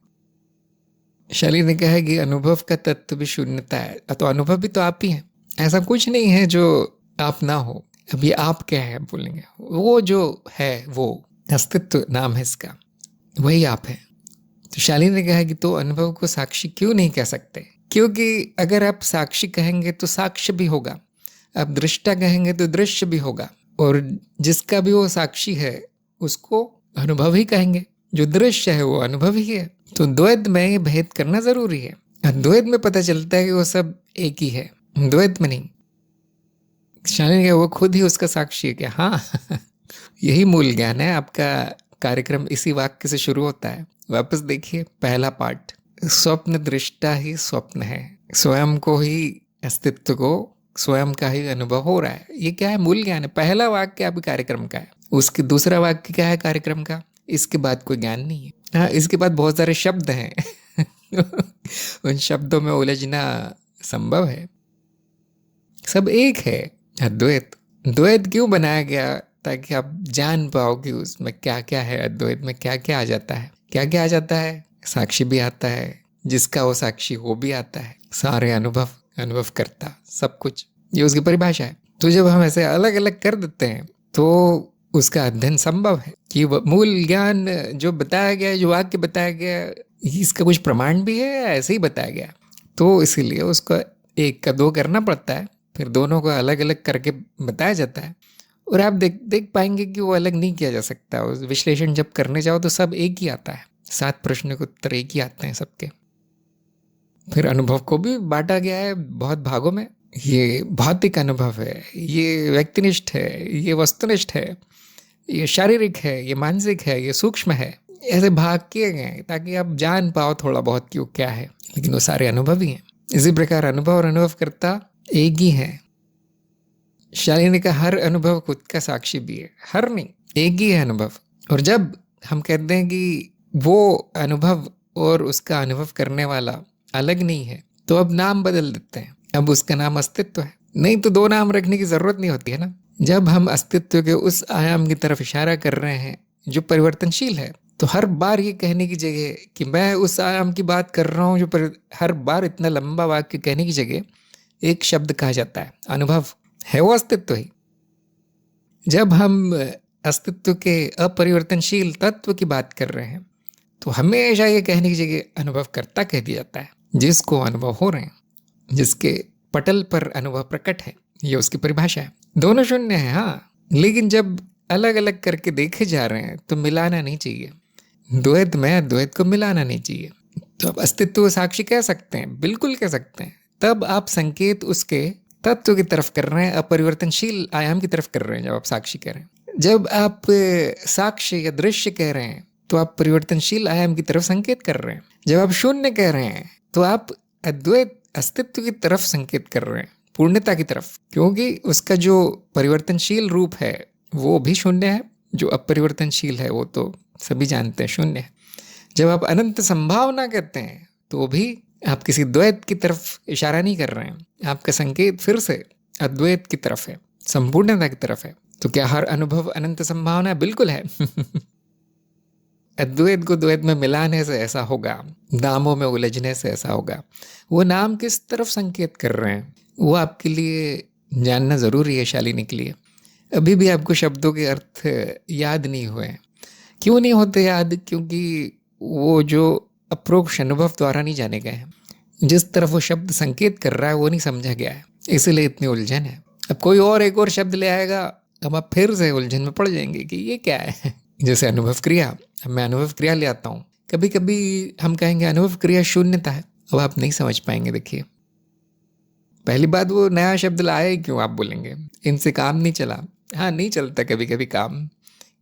शालिनी ने कहा है कि अनुभव का तत्व भी शून्यता है, तो अनुभव भी तो आप ही हैं। ऐसा कुछ नहीं है जो आप ना हो। अभी आप क्या है बोलेंगे, वो जो है वो अस्तित्व नाम है इसका, वही आप है। तो शालिनी ने कहा कि तो अनुभव को साक्षी क्यों नहीं कह सकते? क्योंकि अगर आप साक्षी कहेंगे तो साक्ष्य भी होगा, आप दृष्टा कहेंगे तो दृश्य भी होगा, और जिसका भी वो साक्षी है उसको अनुभव ही कहेंगे। जो दृश्य है वो अनुभव ही है। तो द्वैत में ये भेद करना जरूरी है। द्वैत में पता चलता है कि वो सब एक ही है, द्वैत में नहीं। शालिनी ने वो खुद ही उसका साक्षी है कि हाँ यही मूल ज्ञान है। आपका कार्यक्रम इसी वाक्य से शुरू होता है। वापस देखिए पहला पार्ट, स्वप्न दृष्टा ही स्वप्न है, स्वयं को ही, अस्तित्व को स्वयं का ही अनुभव हो रहा है। ये क्या है? मूल ज्ञान है। पहला वाक्य आपके कार्यक्रम का है। उसके दूसरा वाक्य क्या है कार्यक्रम का? इसके बाद कोई ज्ञान नहीं है। हाँ, इसके बाद बहुत सारे शब्द हैं उन शब्दों में उलझना संभव है। सब एक है। अद्वैत, द्वैत क्यों बनाया गया? ताकि आप जान पाओ कि उसमें क्या क्या है, अद्वैत में क्या क्या आ जाता है। क्या क्या आ जाता है? साक्षी भी आता है, जिसका वो साक्षी वो भी आता है, सारे अनुभव, अनुभव करता, सब कुछ, ये उसकी परिभाषा है। तो जब हम ऐसे अलग अलग कर देते हैं तो उसका अध्ययन संभव है कि मूल ज्ञान जो बताया गया, जो वाक्य बताया गया, इसका कुछ प्रमाण भी है, ऐसे ही बताया गया। तो इसीलिए उसको एक का दो करना पड़ता है, फिर दोनों को अलग अलग करके बताया जाता है। और आप देख पाएंगे कि वो अलग नहीं किया जा सकता। उस विश्लेषण जब करने जाओ तो सब एक ही आता है, 7 प्रश्नों के उत्तर एक ही आते हैं सबके। फिर अनुभव को भी बांटा गया है बहुत भागों में। ये भौतिक अनुभव है, ये व्यक्तिनिष्ठ है, ये वस्तुनिष्ठ है, ये शारीरिक है, ये मानसिक है, ये सूक्ष्म है। ऐसे भाग किए गए ताकि आप जान पाओ थोड़ा बहुत कि वो क्या है, लेकिन वो सारे अनुभव ही हैं। इसी प्रकार अनुभव और अनुभवकर्ता एक ही है। शालिनी का हर अनुभव खुद का साक्षी भी है। हर नहीं, एक ही है अनुभव। और जब हम कहते हैं कि वो अनुभव और उसका अनुभव करने वाला अलग नहीं है, तो अब नाम बदल देते हैं। अब उसका नाम अस्तित्व है। नहीं तो 2 नाम रखने की जरूरत नहीं होती है ना। जब हम अस्तित्व के उस आयाम की तरफ इशारा कर रहे हैं जो परिवर्तनशील है, तो हर बार ये कहने की जगह कि मैं उस आयाम की बात कर रहा हूँ, जो हर बार इतना लंबा वाक्य कहने की जगह एक शब्द कहा जाता है, अनुभव है, वो अस्तित्व ही। जब हम अस्तित्व के अपरिवर्तनशील तत्व की बात कर रहे हैं, तो हमेशा ये कहने की जगह अनुभवकर्ता कह दिया जाता है, जिसको अनुभव हो रहे हैं, जिसके पटल पर अनुभव प्रकट है। ये उसकी परिभाषा है। दोनों शून्य है, हाँ, लेकिन जब अलग अलग करके देखे जा रहे हैं तो मिलाना नहीं चाहिए। द्वैत में अद्वैत को मिलाना नहीं चाहिए। तो आप अस्तित्व साक्षी कह सकते हैं, बिल्कुल कह सकते हैं। तब आप संकेत उसके तत्व की तरफ कर रहे हैं, अपरिवर्तनशील आयाम की तरफ कर रहे हैं जब आप साक्षी कह रहे हैं। जब आप साक्ष्य या दृश्य कह रहे हैं तो आप परिवर्तनशील आयाम की तरफ संकेत कर रहे हैं। जब आप शून्य कह रहे हैं तो आप अद्वैत अस्तित्व की तरफ संकेत कर रहे हैं, पूर्णता की तरफ, क्योंकि उसका जो परिवर्तनशील रूप है वो भी शून्य है, जो अपरिवर्तनशील है वो तो सभी जानते हैं शून्य है। जब आप अनंत संभावना कहते हैं तो भी आप किसी द्वैत की तरफ इशारा नहीं कर रहे हैं, आपका संकेत फिर से अद्वैत की तरफ है, संपूर्णता की तरफ है। तो क्या हर अनुभव अनंत संभावना? बिल्कुल है अद्वैत को द्वैत में मिलाने से ऐसा होगा, नामों में उलझने से ऐसा होगा। वो नाम किस तरफ संकेत कर रहे हैं वो आपके लिए जानना जरूरी है, शालिनी के लिए। अभी भी आपको शब्दों के अर्थ याद नहीं हुए। क्यों नहीं होते याद? क्योंकि वो जो अप्रोक्ष अनुभव द्वारा नहीं जाने गए हैं, जिस तरफ वो शब्द संकेत कर रहा है वो नहीं समझा गया है, इसलिए इतनी उलझन है। अब कोई और एक और शब्द ले आएगा, अब आप फिर से उलझन में पड़ जाएंगे कि ये क्या है। जैसे अनुभव क्रिया, अब मैं अनुभव क्रिया ले आता हूँ, कभी कभी हम कहेंगे अनुभव क्रिया शून्यता है। अब आप नहीं समझ पाएंगे। देखिए, पहली बात, वो नया शब्द लाया ही क्यों, आप बोलेंगे इनसे काम नहीं चला। हाँ, नहीं चलता कभी कभी काम,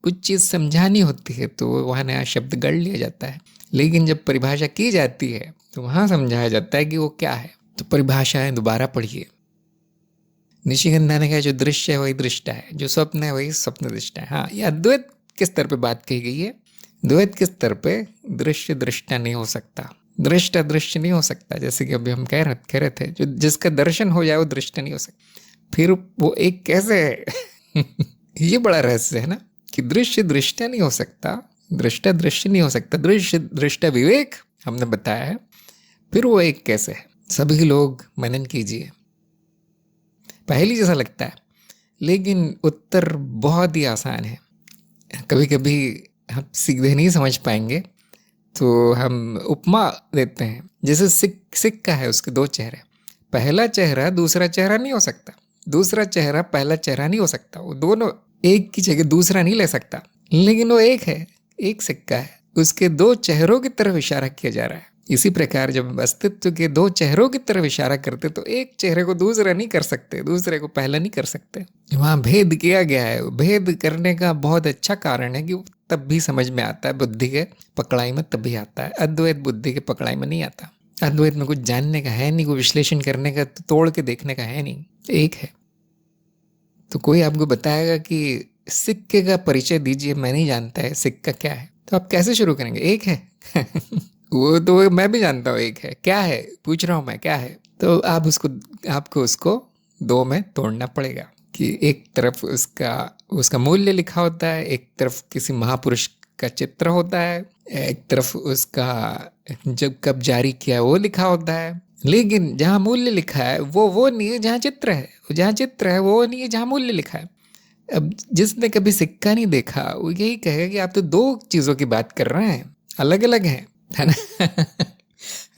कुछ चीज़ समझानी होती है तो वहाँ नया शब्द गढ़ लिया जाता है। लेकिन जब परिभाषा की जाती है तो वहाँ समझाया जाता है कि वो क्या है। तो परिभाषाएं दोबारा पढ़िए। निशिगंधा ने कहा जो दृश्य है वही दृष्टा है, जो स्वप्न है वही स्वप्न दृष्टा है। हाँ, ये अद्वैत के स्तर पे बात कही गई है। द्वैत के स्तर पे दृश्य दृष्टा नहीं हो सकता, दृष्टा दृश्य नहीं हो सकता। जैसे कि अभी हम कह रहे थे, जो जिसका दर्शन हो जाए वो दृष्टा नहीं हो सकता। फिर वो एक कैसे है ये बड़ा रहस्य है ना, कि दृश्य दृष्टा नहीं हो सकता, दृष्टा दृश्य नहीं हो सकता, दृश्य दृष्टा विवेक हमने बताया है। फिर वो एक कैसे है, सभी लोग मनन कीजिए। पहली जैसा लगता है, लेकिन उत्तर बहुत ही आसान है। कभी कभी हम सीधे नहीं समझ पाएंगे तो हम उपमा देते हैं। जैसे सिक्का है, उसके दो चेहरे, पहला चेहरा दूसरा चेहरा नहीं हो सकता, दूसरा चेहरा पहला चेहरा नहीं हो सकता। वो दोनों एक की जगह दूसरा नहीं ले सकता, लेकिन वो एक है, एक सिक्का है, उसके दो चेहरों की तरफ इशारा किया जा रहा है। इसी प्रकार जब अस्तित्व के दो चेहरों की तरफ इशारा करते तो एक चेहरे को दूसरा नहीं कर सकते, दूसरे को पहला नहीं कर सकते। वहाँ भेद किया गया है। भेद करने का बहुत अच्छा कारण है कि तब भी समझ में आता है, बुद्धि के पकड़ाई में तभी आता है। अद्वैत बुद्धि के पकड़ाई में नहीं आता। अद्वैत में कुछ जानने का है नहीं, कोई विश्लेषण करने का, तो तोड़ के देखने का है नहीं, एक है। तो कोई आपको बताएगा कि सिक्के का परिचय दीजिए, मैं नहीं जानता है सिक्का क्या है, तो आप कैसे शुरू करेंगे? एक है वो तो मैं भी जानता हूँ एक है, क्या है पूछ रहा हूँ मैं, क्या है? तो आपको उसको दो में तोड़ना पड़ेगा कि एक तरफ उसका मूल्य लिखा होता है, एक तरफ किसी महापुरुष का चित्र होता है, एक तरफ उसका जब कब जारी किया वो लिखा होता है। लेकिन जहाँ मूल्य लिखा है वो नहीं है जहाँ चित्र है, जहाँ चित्र है वो नहीं है जहाँ मूल्य लिखा है। अब जिसने कभी सिक्का नहीं देखा वो यही कहेगा कि आप तो दो चीज़ों की बात कर रहे हैं, अलग अलग हैं, है ना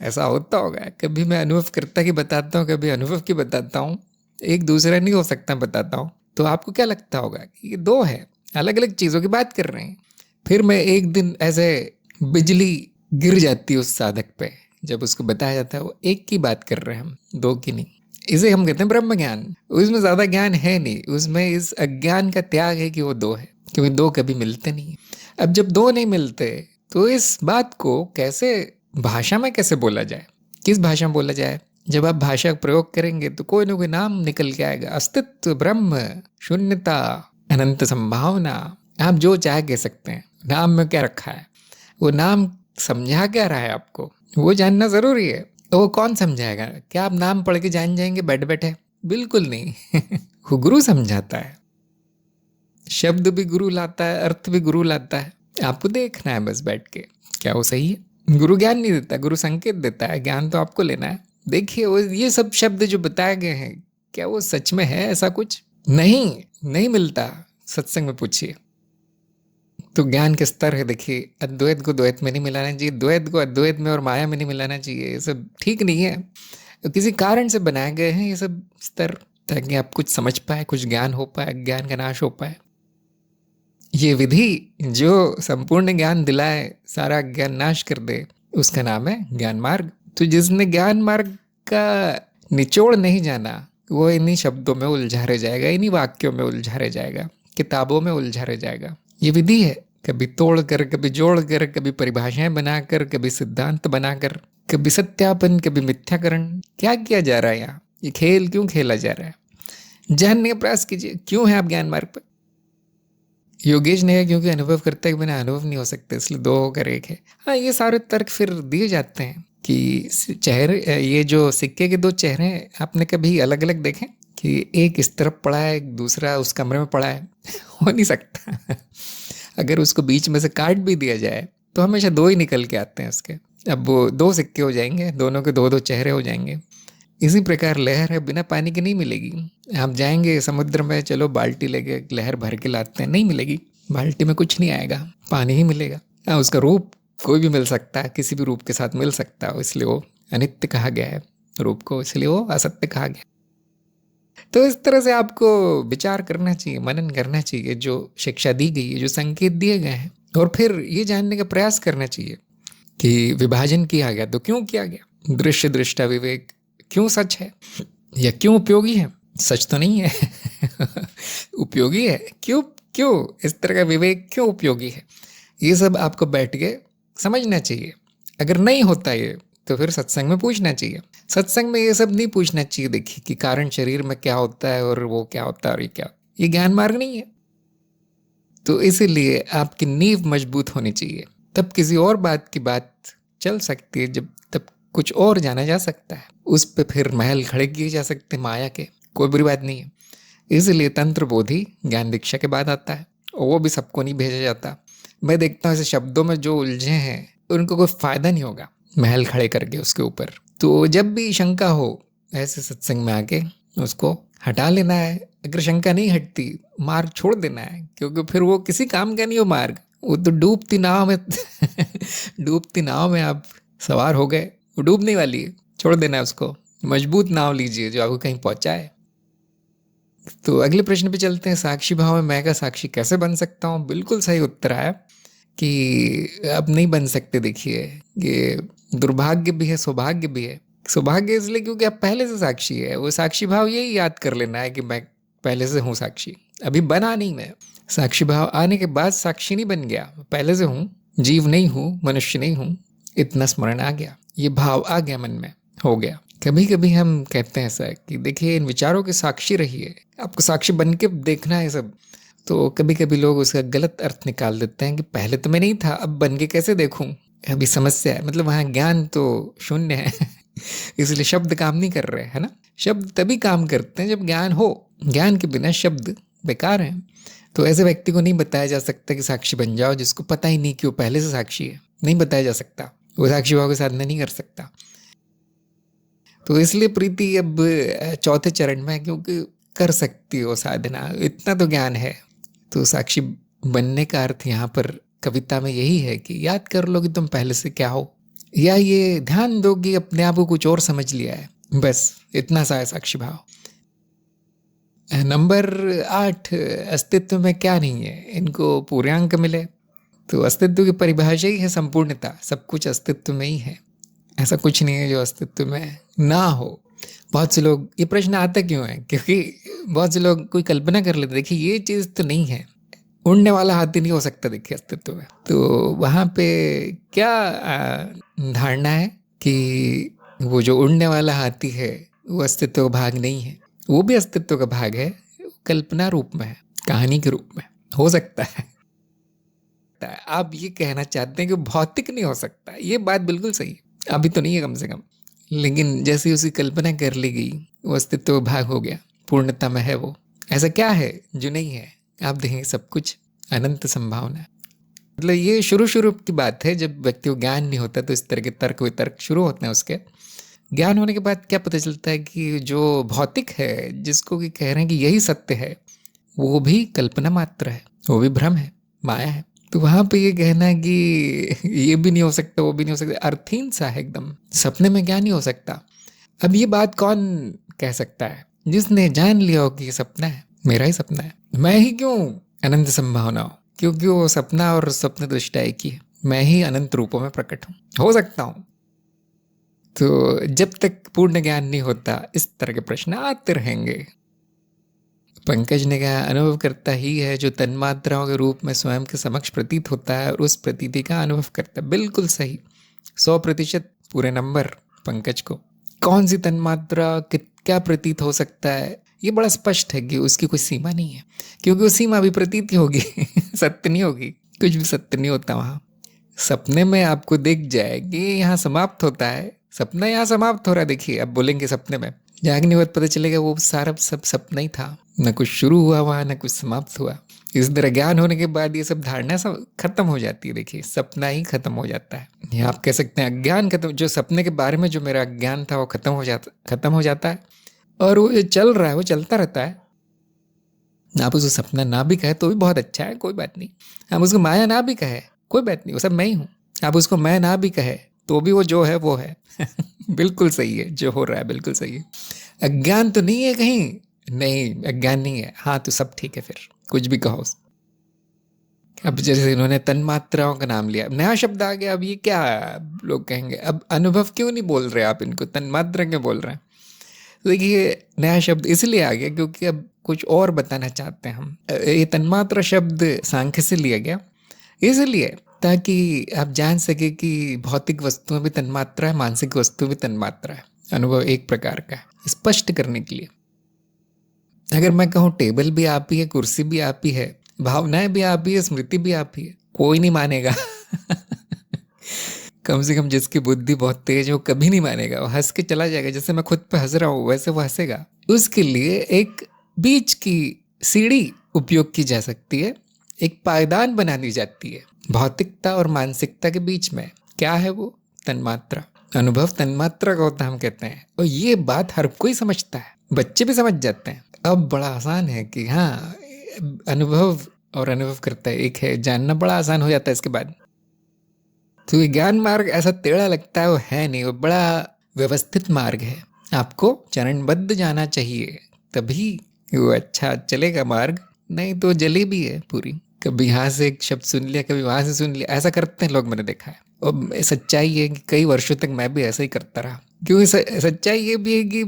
ऐसा होता होगा। कभी मैं अनुभवकर्ता की बताता हूँ, कभी अनुभव की बताता हूँ, एक दूसरा नहीं हो सकता बताता हूँ। तो आपको क्या लगता होगा कि ये दो है, अलग अलग चीज़ों की बात कर रहे हैं। फिर मैं एक दिन ऐसे बिजली गिर जाती है उस साधक पे, जब उसको बताया जाता है वो एक की बात कर रहे हैं हम, दो की नहीं। इसे हम कहते हैं ब्रह्म ज्ञान। उसमें ज़्यादा ज्ञान है नहीं, उसमें इस अज्ञान का त्याग है कि वो दो है, क्योंकि दो कभी मिलते नहीं। अब जब दो नहीं मिलते तो इस बात को कैसे भाषा में कैसे बोला जाए, किस भाषा में बोला जाए? जब आप भाषा का प्रयोग करेंगे तो कोई ना कोई नाम निकल के आएगा। अस्तित्व, ब्रह्म, शून्यता, अनंत संभावना, आप जो चाहे कह सकते हैं। नाम में क्या रखा है, वो नाम समझा क्या रहा है आपको, वो जानना जरूरी है। तो वो कौन समझाएगा? क्या आप नाम पढ़ के जान जाएंगे बैठ बैठे? बिल्कुल नहीं वो गुरु समझाता है, शब्द भी गुरु लाता है, अर्थ भी गुरु लाता है। आपको देखना है बस बैठ के, क्या वो सही है? गुरु ज्ञान नहीं देता, गुरु संकेत देता है, ज्ञान तो आपको लेना है। देखिए वो ये सब शब्द जो बताए गए हैं, क्या वो सच में है ऐसा कुछ? नहीं मिलता। सत्संग में पूछिए। तो ज्ञान के स्तर है। देखिए, अद्वैत को द्वैत में नहीं मिलाना चाहिए, द्वैत को अद्वैत में और माया में नहीं मिलाना चाहिए। ये सब ठीक नहीं है, तो किसी कारण से बनाए गए हैं ये सब स्तर, ताकि आप कुछ समझ पाए, कुछ ज्ञान हो पाए, ज्ञान का नाश हो पाए। ये विधि जो संपूर्ण ज्ञान दिलाए, सारा ज्ञान नाश कर दे, उसका नाम है ज्ञान मार्ग। तो जिसने ज्ञान मार्ग का निचोड़ नहीं जाना, वो इन्हीं शब्दों में उलझा रह जाएगा, इन्हीं वाक्यों में उलझा रह जाएगा, किताबों में उलझा रह जाएगा। ये विधि है, कभी तोड़ कर, कभी जोड़ कर, कभी परिभाषाएं बनाकर, कभी सिद्धांत बनाकर, कभी सत्यापन, कभी मिथ्याकरण। क्या किया जा रहा है यहाँ? ये खेल क्यों खेला जा रहा है? जानने का प्रयास कीजिए, क्यों है आप ज्ञान मार्ग पर? योगेश ने है क्योंकि अनुभव करते के बिना अनुभव नहीं हो सकते, इसलिए दो होकर एक है। हाँ, ये सारे तर्क फिर दिए जाते हैं कि चेहरे, ये जो सिक्के के दो चेहरे हैं, आपने कभी अलग अलग देखे कि एक इस तरफ पड़ा है, एक दूसरा उस कमरे में पड़ा है? हो नहीं सकता अगर उसको बीच में से काट भी दिया जाए तो हमेशा दो ही निकल के आते हैं उसके। अब वो दो सिक्के हो जाएंगे, दोनों के दो दो चेहरे हो जाएंगे। इसी प्रकार लहर है, बिना पानी के नहीं मिलेगी। आप जाएंगे समुद्र में, चलो बाल्टी लेके लहर भर के लाते हैं, नहीं मिलेगी, बाल्टी में कुछ नहीं आएगा, पानी ही मिलेगा। हाँ, उसका रूप कोई भी मिल सकता है, किसी भी रूप के साथ मिल सकता है, इसलिए वो अनित्य कहा गया है रूप को, इसलिए वो असत्य कहा गया। तो इस तरह से आपको विचार करना चाहिए, मनन करना चाहिए, जो शिक्षा दी गई है, जो संकेत दिए गए हैं, और फिर ये जानने का प्रयास करना चाहिए कि विभाजन किया गया तो क्यों किया गया, दृश्य दृष्टा विवेक क्यों सच है या क्यों उपयोगी है, सच तो नहीं है उपयोगी है, क्यों क्यों इस तरह का विवेक क्यों उपयोगी है, ये सब आपको बैठ के समझना चाहिए। अगर नहीं होता ये तो फिर सत्संग में पूछना चाहिए। सत्संग में ये सब नहीं पूछना चाहिए देखिए कि कारण शरीर में क्या होता है और वो क्या होता है और ये क्या, ये ज्ञान मार्ग नहीं है। तो इसीलिए आपकी नींव मजबूत होनी चाहिए, तब किसी और बात की बात चल सकती है, जब तब कुछ और जाना जा सकता है, उस पे फिर महल खड़े किए जा सकते हैं माया के, कोई बुरी बात नहीं है। इसलिए तंत्र बोधि ज्ञान दीक्षा के बाद आता है, और वो भी सबको नहीं भेजा जाता। मैं देखता हूँ ऐसे शब्दों में जो उलझे हैं उनको कोई फायदा नहीं होगा महल खड़े करके उसके ऊपर। तो जब भी शंका हो ऐसे सत्संग में आके उसको हटा लेना है। अगर शंका नहीं हटती मार्ग छोड़ देना है, क्योंकि फिर वो किसी काम का नहीं हो मार्ग, वो तो डूबती नाव में डूबती नाव में आप सवार हो गए, वो डूबने वाली है, छोड़ देना है उसको। मजबूत नाव लीजिए जो आपको कहीं पहुंचाए। तो अगले प्रश्न पे चलते हैं, साक्षी भाव में मैं का साक्षी कैसे बन सकता हूँ। बिल्कुल सही उत्तर आया कि अब नहीं बन सकते। देखिए ये दुर्भाग्य भी है, सौभाग्य भी है। सौभाग्य इसलिए क्योंकि आप पहले से साक्षी है, वो साक्षी भाव यही याद कर लेना है कि मैं पहले से हूँ साक्षी, अभी बना नहीं मैं। साक्षी भाव आने के बाद साक्षी नहीं बन गया, पहले से हूँ, जीव नहीं हूँ, मनुष्य नहीं हूँ, इतना स्मरण आ गया, ये भाव आ गया मन में, हो गया। कभी कभी हम कहते हैं ऐसा कि देखिए इन विचारों के साक्षी रहिए, आपको साक्षी बन के देखना है सब। तो कभी कभी लोग उसका गलत अर्थ निकाल देते हैं कि पहले तो मैं नहीं था, अब बन के कैसे देखूं। अभी समस्या है, मतलब वहाँ ज्ञान तो शून्य है इसलिए शब्द काम नहीं कर रहे, है ना। शब्द तभी काम करते हैं जब ज्ञान हो, ज्ञान के बिना शब्द बेकार हैं। तो ऐसे व्यक्ति को नहीं बताया जा सकता कि साक्षी बन जाओ, जिसको पता ही नहीं कि वो पहले से साक्षी है, नहीं बताया जा सकता, वो साक्षी भाव के साधना नहीं कर सकता। तो इसलिए प्रीति अब चौथे चरण में है, क्योंकि कर सकती हो साधना, इतना तो ज्ञान है। तो साक्षी बनने का अर्थ यहाँ पर कविता में यही है कि याद कर लो कि तुम पहले से क्या हो, या ये ध्यान दो कि अपने आप को कुछ और समझ लिया है, बस इतना सा है साक्षी भाव। नंबर 8, अस्तित्व में क्या नहीं है, इनको पूरे अंक मिले। तो अस्तित्व की परिभाषा ही है संपूर्णता, सब कुछ अस्तित्व में ही है, ऐसा कुछ नहीं है जो अस्तित्व में ना हो। बहुत से लोग, ये प्रश्न आता क्यों है, क्योंकि बहुत से लोग कोई कल्पना कर लेते, देखिए ये चीज़ तो नहीं है, उड़ने वाला हाथी नहीं हो सकता देखिए अस्तित्व में। तो वहाँ पे क्या धारणा है कि वो जो उड़ने वाला हाथी है वो अस्तित्व का भाग नहीं है, वो भी अस्तित्व का भाग है, कल्पना रूप में है, कहानी के रूप में हो सकता है। आप ये कहना चाहते हैं कि भौतिक नहीं हो सकता, ये बात बिल्कुल सही है, अभी तो नहीं है कम से कम, लेकिन जैसे उसकी कल्पना कर ली गई वो अस्तित्व भाग हो गया, पूर्णता में है वो। ऐसा क्या है जो नहीं है, आप देखेंगे सब कुछ अनंत संभावना। मतलब ये शुरू की बात है, जब व्यक्ति को ज्ञान नहीं होता तो इस तरह के तर्क वितर्क शुरू होते हैं। उसके ज्ञान होने के बाद क्या पता चलता है कि जो भौतिक है, जिसको कि कह रहे हैं कि यही सत्य है, वो भी कल्पना मात्र है, वो भी भ्रम है, माया है। तो वहाँ पे ये कहना है कि ये भी नहीं हो सकता, वो भी नहीं हो सकता, अर्थहीन सा है एकदम, सपने में क्या नहीं हो सकता। अब ये बात कौन कह सकता है, जिसने जान लिया हो कि ये सपना है, मेरा ही सपना है, मैं ही क्यों अनंत संभावना हो, क्योंकि वो सपना और स्वप्न दृष्टा एक ही है, मैं ही अनंत रूपों में प्रकट हूँ, हो सकता हूँ। तो जब तक पूर्ण ज्ञान नहीं होता इस तरह के प्रश्न आते रहेंगे। पंकज ने कहा, अनुभव करता ही है जो तन्मात्राओं के रूप में स्वयं के समक्ष प्रतीत होता है और उस प्रतीति का अनुभव करता है। बिल्कुल सही, 100% पूरे नंबर पंकज को। कौन सी तन्मात्रा क्या प्रतीत हो सकता है, ये बड़ा स्पष्ट है कि उसकी कोई सीमा नहीं है, क्योंकि वो सीमा भी प्रतीत होगी सत्य नहीं होगी, कुछ भी सत्य नहीं होता वहाँ। सपने में आपको दिख जाए कि यहाँ समाप्त होता है, सपना यहाँ समाप्त हो रहा है। देखिए अब बोलेंगे सपने में, जागने के बाद पता चलेगा वो सारा सब सपना ही था, न कुछ शुरू हुआ वहाँ, न कुछ समाप्त हुआ। इस तरह ज्ञान होने के बाद ये सब धारणा सब खत्म हो जाती है। देखिए सपना ही खत्म हो जाता है, या आप कह सकते हैं अज्ञान खत्म, जो सपने के बारे में जो मेरा अज्ञान था वो खत्म हो जाता है, और वो चल रहा है, वो चलता रहता है। आप उसको सपना ना भी कहे तो भी बहुत अच्छा है, कोई बात नहीं। आप उसको माया ना भी कहे कोई बात नहीं, वो सब मैं ही हूँ। आप उसको मैं ना भी कहे तो भी वो जो है वो है बिल्कुल सही है, जो हो रहा है बिल्कुल सही है। अज्ञान तो नहीं है कहीं, नहीं अज्ञान नहीं है, हाँ तो सब ठीक है, फिर कुछ भी कहो। अब जैसे इन्होंने तन्मात्राओं का नाम लिया, नया शब्द आ गया, अब ये क्या है? लोग कहेंगे अब अनुभव क्यों नहीं बोल रहे आप, इनको तन्मात्रा क्यों बोल रहे हैं? तो देखिए, नया शब्द इसलिए आ गया क्योंकि अब कुछ और बताना चाहते हैं हम। ये तन्मात्रा शब्द सांख्य से लिया गया इसलिए ताकि आप जान सके कि भौतिक वस्तुओं भी तन्मात्रा है, मानसिक वस्तु भी तन्मात्रा है, अनुभव एक प्रकार का है, स्पष्ट करने के लिए। अगर मैं कहूँ टेबल भी आप ही है, कुर्सी भी आप ही है, भावनाएं भी आप ही है, स्मृति भी आप ही है, कोई नहीं मानेगा। कम से कम जिसकी बुद्धि बहुत तेज है वो कभी नहीं मानेगा, वो हंस के चला जाएगा। जैसे मैं खुद पे हंस रहा हूँ वैसे वो हंसेगा। उसके लिए एक बीच की सीढ़ी उपयोग की जा सकती है, एक पायदान बना दी जाती है भौतिकता और मानसिकता के बीच में। क्या है वो? तन्मात्रा। अनुभव तन्मात्रा का होता है, हम कहते हैं। और ये बात हर कोई समझता है, बच्चे भी समझ जाते हैं। अब बड़ा आसान है कि हाँ, अनुभव और अनुभव करता है एक है, जानना बड़ा आसान हो जाता है इसके बाद। तो ये ज्ञान मार्ग ऐसा टेढ़ा लगता है, वो है नहीं, वो बड़ा व्यवस्थित मार्ग है। आपको चरणबद्ध जाना चाहिए, तभी वो अच्छा चलेगा मार्ग, नहीं तो जलेबी है पूरी। कभी यहाँ से एक शब्द सुन लिया, कभी वहां से सुन लिया, ऐसा करते हैं लोग, मैंने देखा है। और सच्चाई है कि कई वर्षों तक मैं भी ऐसा ही करता रहा, क्योंकि सच्चाई ये भी है कि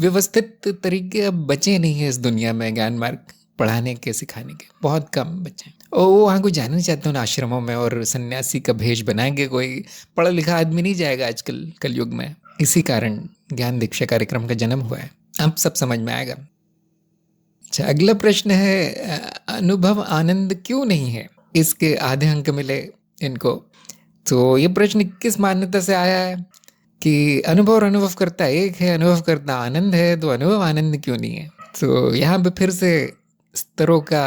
व्यवस्थित तरीके अब बचे नहीं है इस दुनिया में ज्ञान मार्ग पढ़ाने के, सिखाने के, बहुत कम बचे। और वो वहाँ कोई जाना नहीं चाहते उन आश्रमों में, और सन्यासी का भेष बनाएंगे, कोई पढ़ा लिखा आदमी नहीं जाएगा आजकल कलयुग में। इसी कारण ज्ञान दीक्षा कार्यक्रम का जन्म हुआ है, अब सब समझ में आएगा। अच्छा, अगला प्रश्न है, अनुभव आनंद क्यों नहीं है? इसके आधे अंक मिले इनको। तो ये प्रश्न किस मान्यता से आया है कि अनुभव और अनुभव करता एक है, अनुभव करता आनंद है, तो अनुभव आनंद क्यों नहीं है? तो यहाँ पे फिर से स्तरों का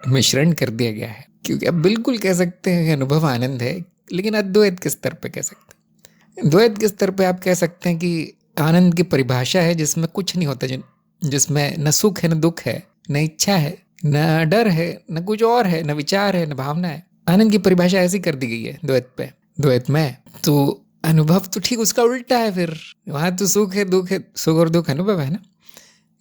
मिश्रण कर दिया गया है, क्योंकि अब बिल्कुल कह सकते हैं कि अनुभव आनंद है, लेकिन अद्वैत के स्तर पे कह सकते हैं। द्वैत के स्तर पे आप कह सकते हैं कि आनंद की परिभाषा है जिसमें कुछ नहीं होता, जिसमें न सुख है, न दुख है, न इच्छा है, न डर है, न कुछ और है, न विचार है, न भावना है। आनंद की परिभाषा ऐसी कर दी गई है द्वैत पे, द्वैत में। तो अनुभव तो ठीक उसका उल्टा है, फिर वहां तो सुख है, दुख है, सुख और दुख अनुभव है ना,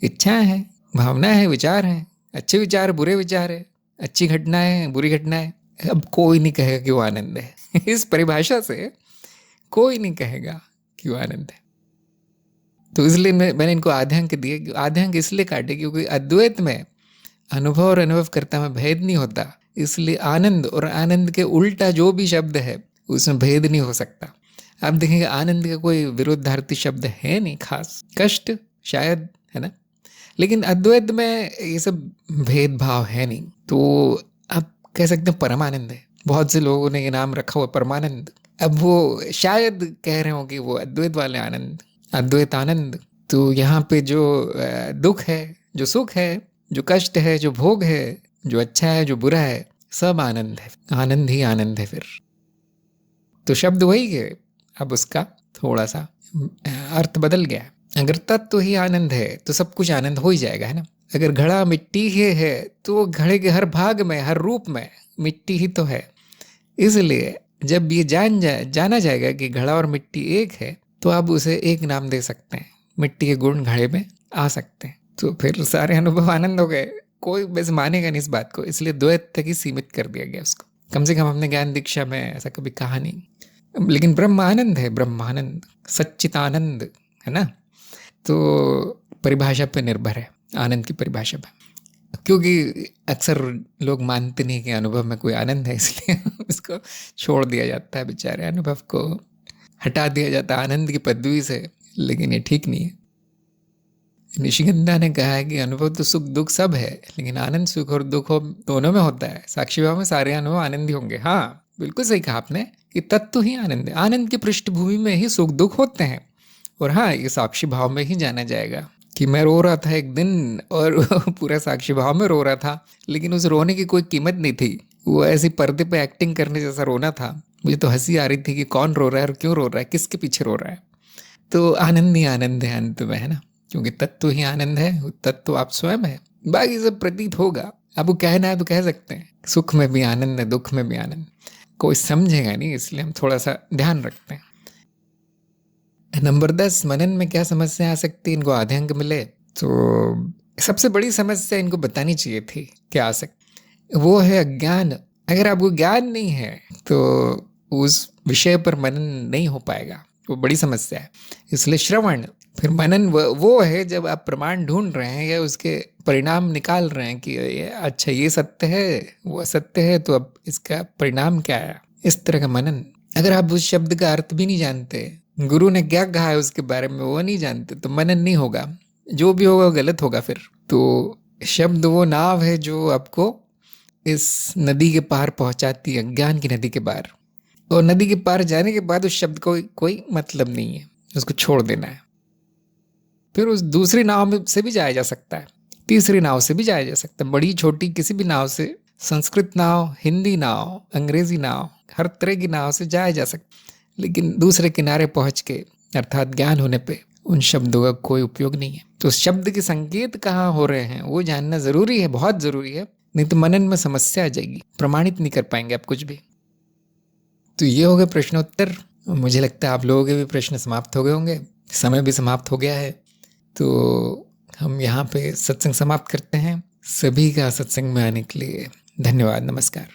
इच्छा है, भावना है, विचार है, अच्छे विचार, बुरे विचार है, अच्छी घटनाएं, बुरी घटनाएं। अब कोई नहीं कहेगा कि वो आनंद है। इस परिभाषा से कोई नहीं कहेगा कि वो आनंद है। तो इसलिए मैंने इनको आधे अंक दिए। आधे अंक इसलिए काटे क्योंकि अद्वैत में अनुभव और अनुभव करता में भेद नहीं होता, इसलिए आनंद और आनंद के उल्टा जो भी शब्द है उसमें भेद नहीं हो सकता। आप देखेंगे आनंद का कोई विरोधार्थी शब्द है नहीं खास, कष्ट शायद है ना, लेकिन अद्वैत में ये सब भेदभाव है नहीं। तो आप कह सकते हैं परमानंद है। बहुत से लोगों ने ये नाम रखा हुआ परमानंद। अब वो शायद कह रहे हो कि वो अद्वैत वाले आनंद, अद्वैत आनंद। तो यहाँ पे जो दुख है, जो सुख है, जो कष्ट है, जो भोग है, जो अच्छा है, जो बुरा है, सब आनंद है, आनंद ही आनंद है फिर। तो शब्द वही है, अब उसका थोड़ा सा अर्थ बदल गया। अगर तत्व ही आनंद है तो सब कुछ आनंद हो ही जाएगा, है ना। अगर घड़ा मिट्टी ही है तो घड़े के हर भाग में, हर रूप में मिट्टी ही तो है। इसलिए जब ये जाना जाएगा कि घड़ा और मिट्टी एक है, तो आप उसे एक नाम दे सकते हैं, मिट्टी के गुण घड़े में आ सकते हैं, तो फिर सारे अनुभव आनंद हो गए। कोई बस मानेगा नहीं इस बात को, इसलिए द्वैत तक ही सीमित कर दिया गया उसको। कम से कम हमने ज्ञान दीक्षा में ऐसा कभी कहा नहीं। लेकिन ब्रह्म आनंद है, ब्रह्मानंद, सच्चितानंद है ना। तो परिभाषा पे निर्भर है, आनंद की परिभाषा पे, क्योंकि अक्सर लोग मानते नहीं कि अनुभव में कोई आनंद है, इसलिए उसको छोड़ दिया जाता है, बेचारे अनुभव को हटा दिया जाता है आनंद की पदवी से। लेकिन ये ठीक नहीं है। निशिगंधा ने कहा है कि अनुभव तो सुख दुख सब है, लेकिन आनंद सुख और दुख दोनों में होता है। साक्षी भाव में सारे अनुभव आनंद ही होंगे। हाँ, बिल्कुल सही कहा आपने कि तत्व ही आनंद है, आनंद की पृष्ठभूमि में ही सुख दुख होते हैं। और हाँ, ये साक्षी भाव में ही जाना जाएगा कि मैं रो रहा था एक दिन और पूरा साक्षी भाव में रो रहा था, लेकिन उस रोने की कोई कीमत नहीं थी, वो ऐसी पर्दे पे एक्टिंग करने जैसा रोना था। मुझे तो हंसी आ रही थी कि कौन रो रहा है और क्यों रो रहा है, किसके पीछे रो रहा है। तो आनंद ही आनंद है अंत में, है ना, क्योंकि तत्व ही आनंद है, तत्व आप स्वयं है। बाकी सब प्रतीत होगा, आपको कहना है तो कह सकते हैं सुख में भी आनंद है, दुख में भी आनंद। कोई समझेगा नहीं, इसलिए हम थोड़ा सा ध्यान रखते हैं। नंबर 10, मनन में क्या समस्या आ सकती है? इनको आधे अंक मिले। तो सबसे बड़ी समस्या इनको बतानी चाहिए थी क्या आ सकती, वो है अज्ञान अगर आपको ज्ञान नहीं है तो उस विषय पर मनन नहीं हो पाएगा, वो बड़ी समस्या है। इसलिए श्रवण, फिर मनन वो है जब आप प्रमाण ढूंढ रहे हैं या उसके परिणाम निकाल रहे हैं कि अच्छा ये सत्य है वो असत्य है, तो अब इसका परिणाम क्या है, इस तरह का मनन। अगर आप उस शब्द का अर्थ भी नहीं जानते, गुरु ने क्या कहा है उसके बारे में वो नहीं जानते, तो मनन नहीं होगा, जो भी होगा गलत होगा फिर। तो शब्द वो नाव है जो आपको इस नदी के पार पहुंचाती है, ज्ञान की नदी के पार। और नदी के पार जाने के बाद उस शब्द को कोई मतलब नहीं है, उसको छोड़ देना है। फिर उस दूसरी नाव में से भी जाया जा सकता है, तीसरी नाव से भी जाया जा सकता है, बड़ी छोटी किसी भी नाव से, संस्कृत नाव, हिंदी नाव, अंग्रेजी नाव, हर तरह की नाव से जाया जा सकता है। लेकिन दूसरे किनारे पहुंच के अर्थात ज्ञान होने पे उन शब्दों का कोई उपयोग नहीं है। तो शब्द के संकेत कहाँ हो रहे हैं वो जानना जरूरी है, बहुत जरूरी है, नहीं तो मनन में समस्या आ जाएगी, प्रमाणित नहीं कर पाएंगे आप कुछ भी। तो ये हो गए प्रश्नोत्तर। मुझे लगता है आप लोगों के भी प्रश्न समाप्त हो गए होंगे, समय भी समाप्त हो गया है। तो हम यहाँ पे सत्संग समाप्त करते हैं। सभी का सत्संग में आने के लिए धन्यवाद, नमस्कार।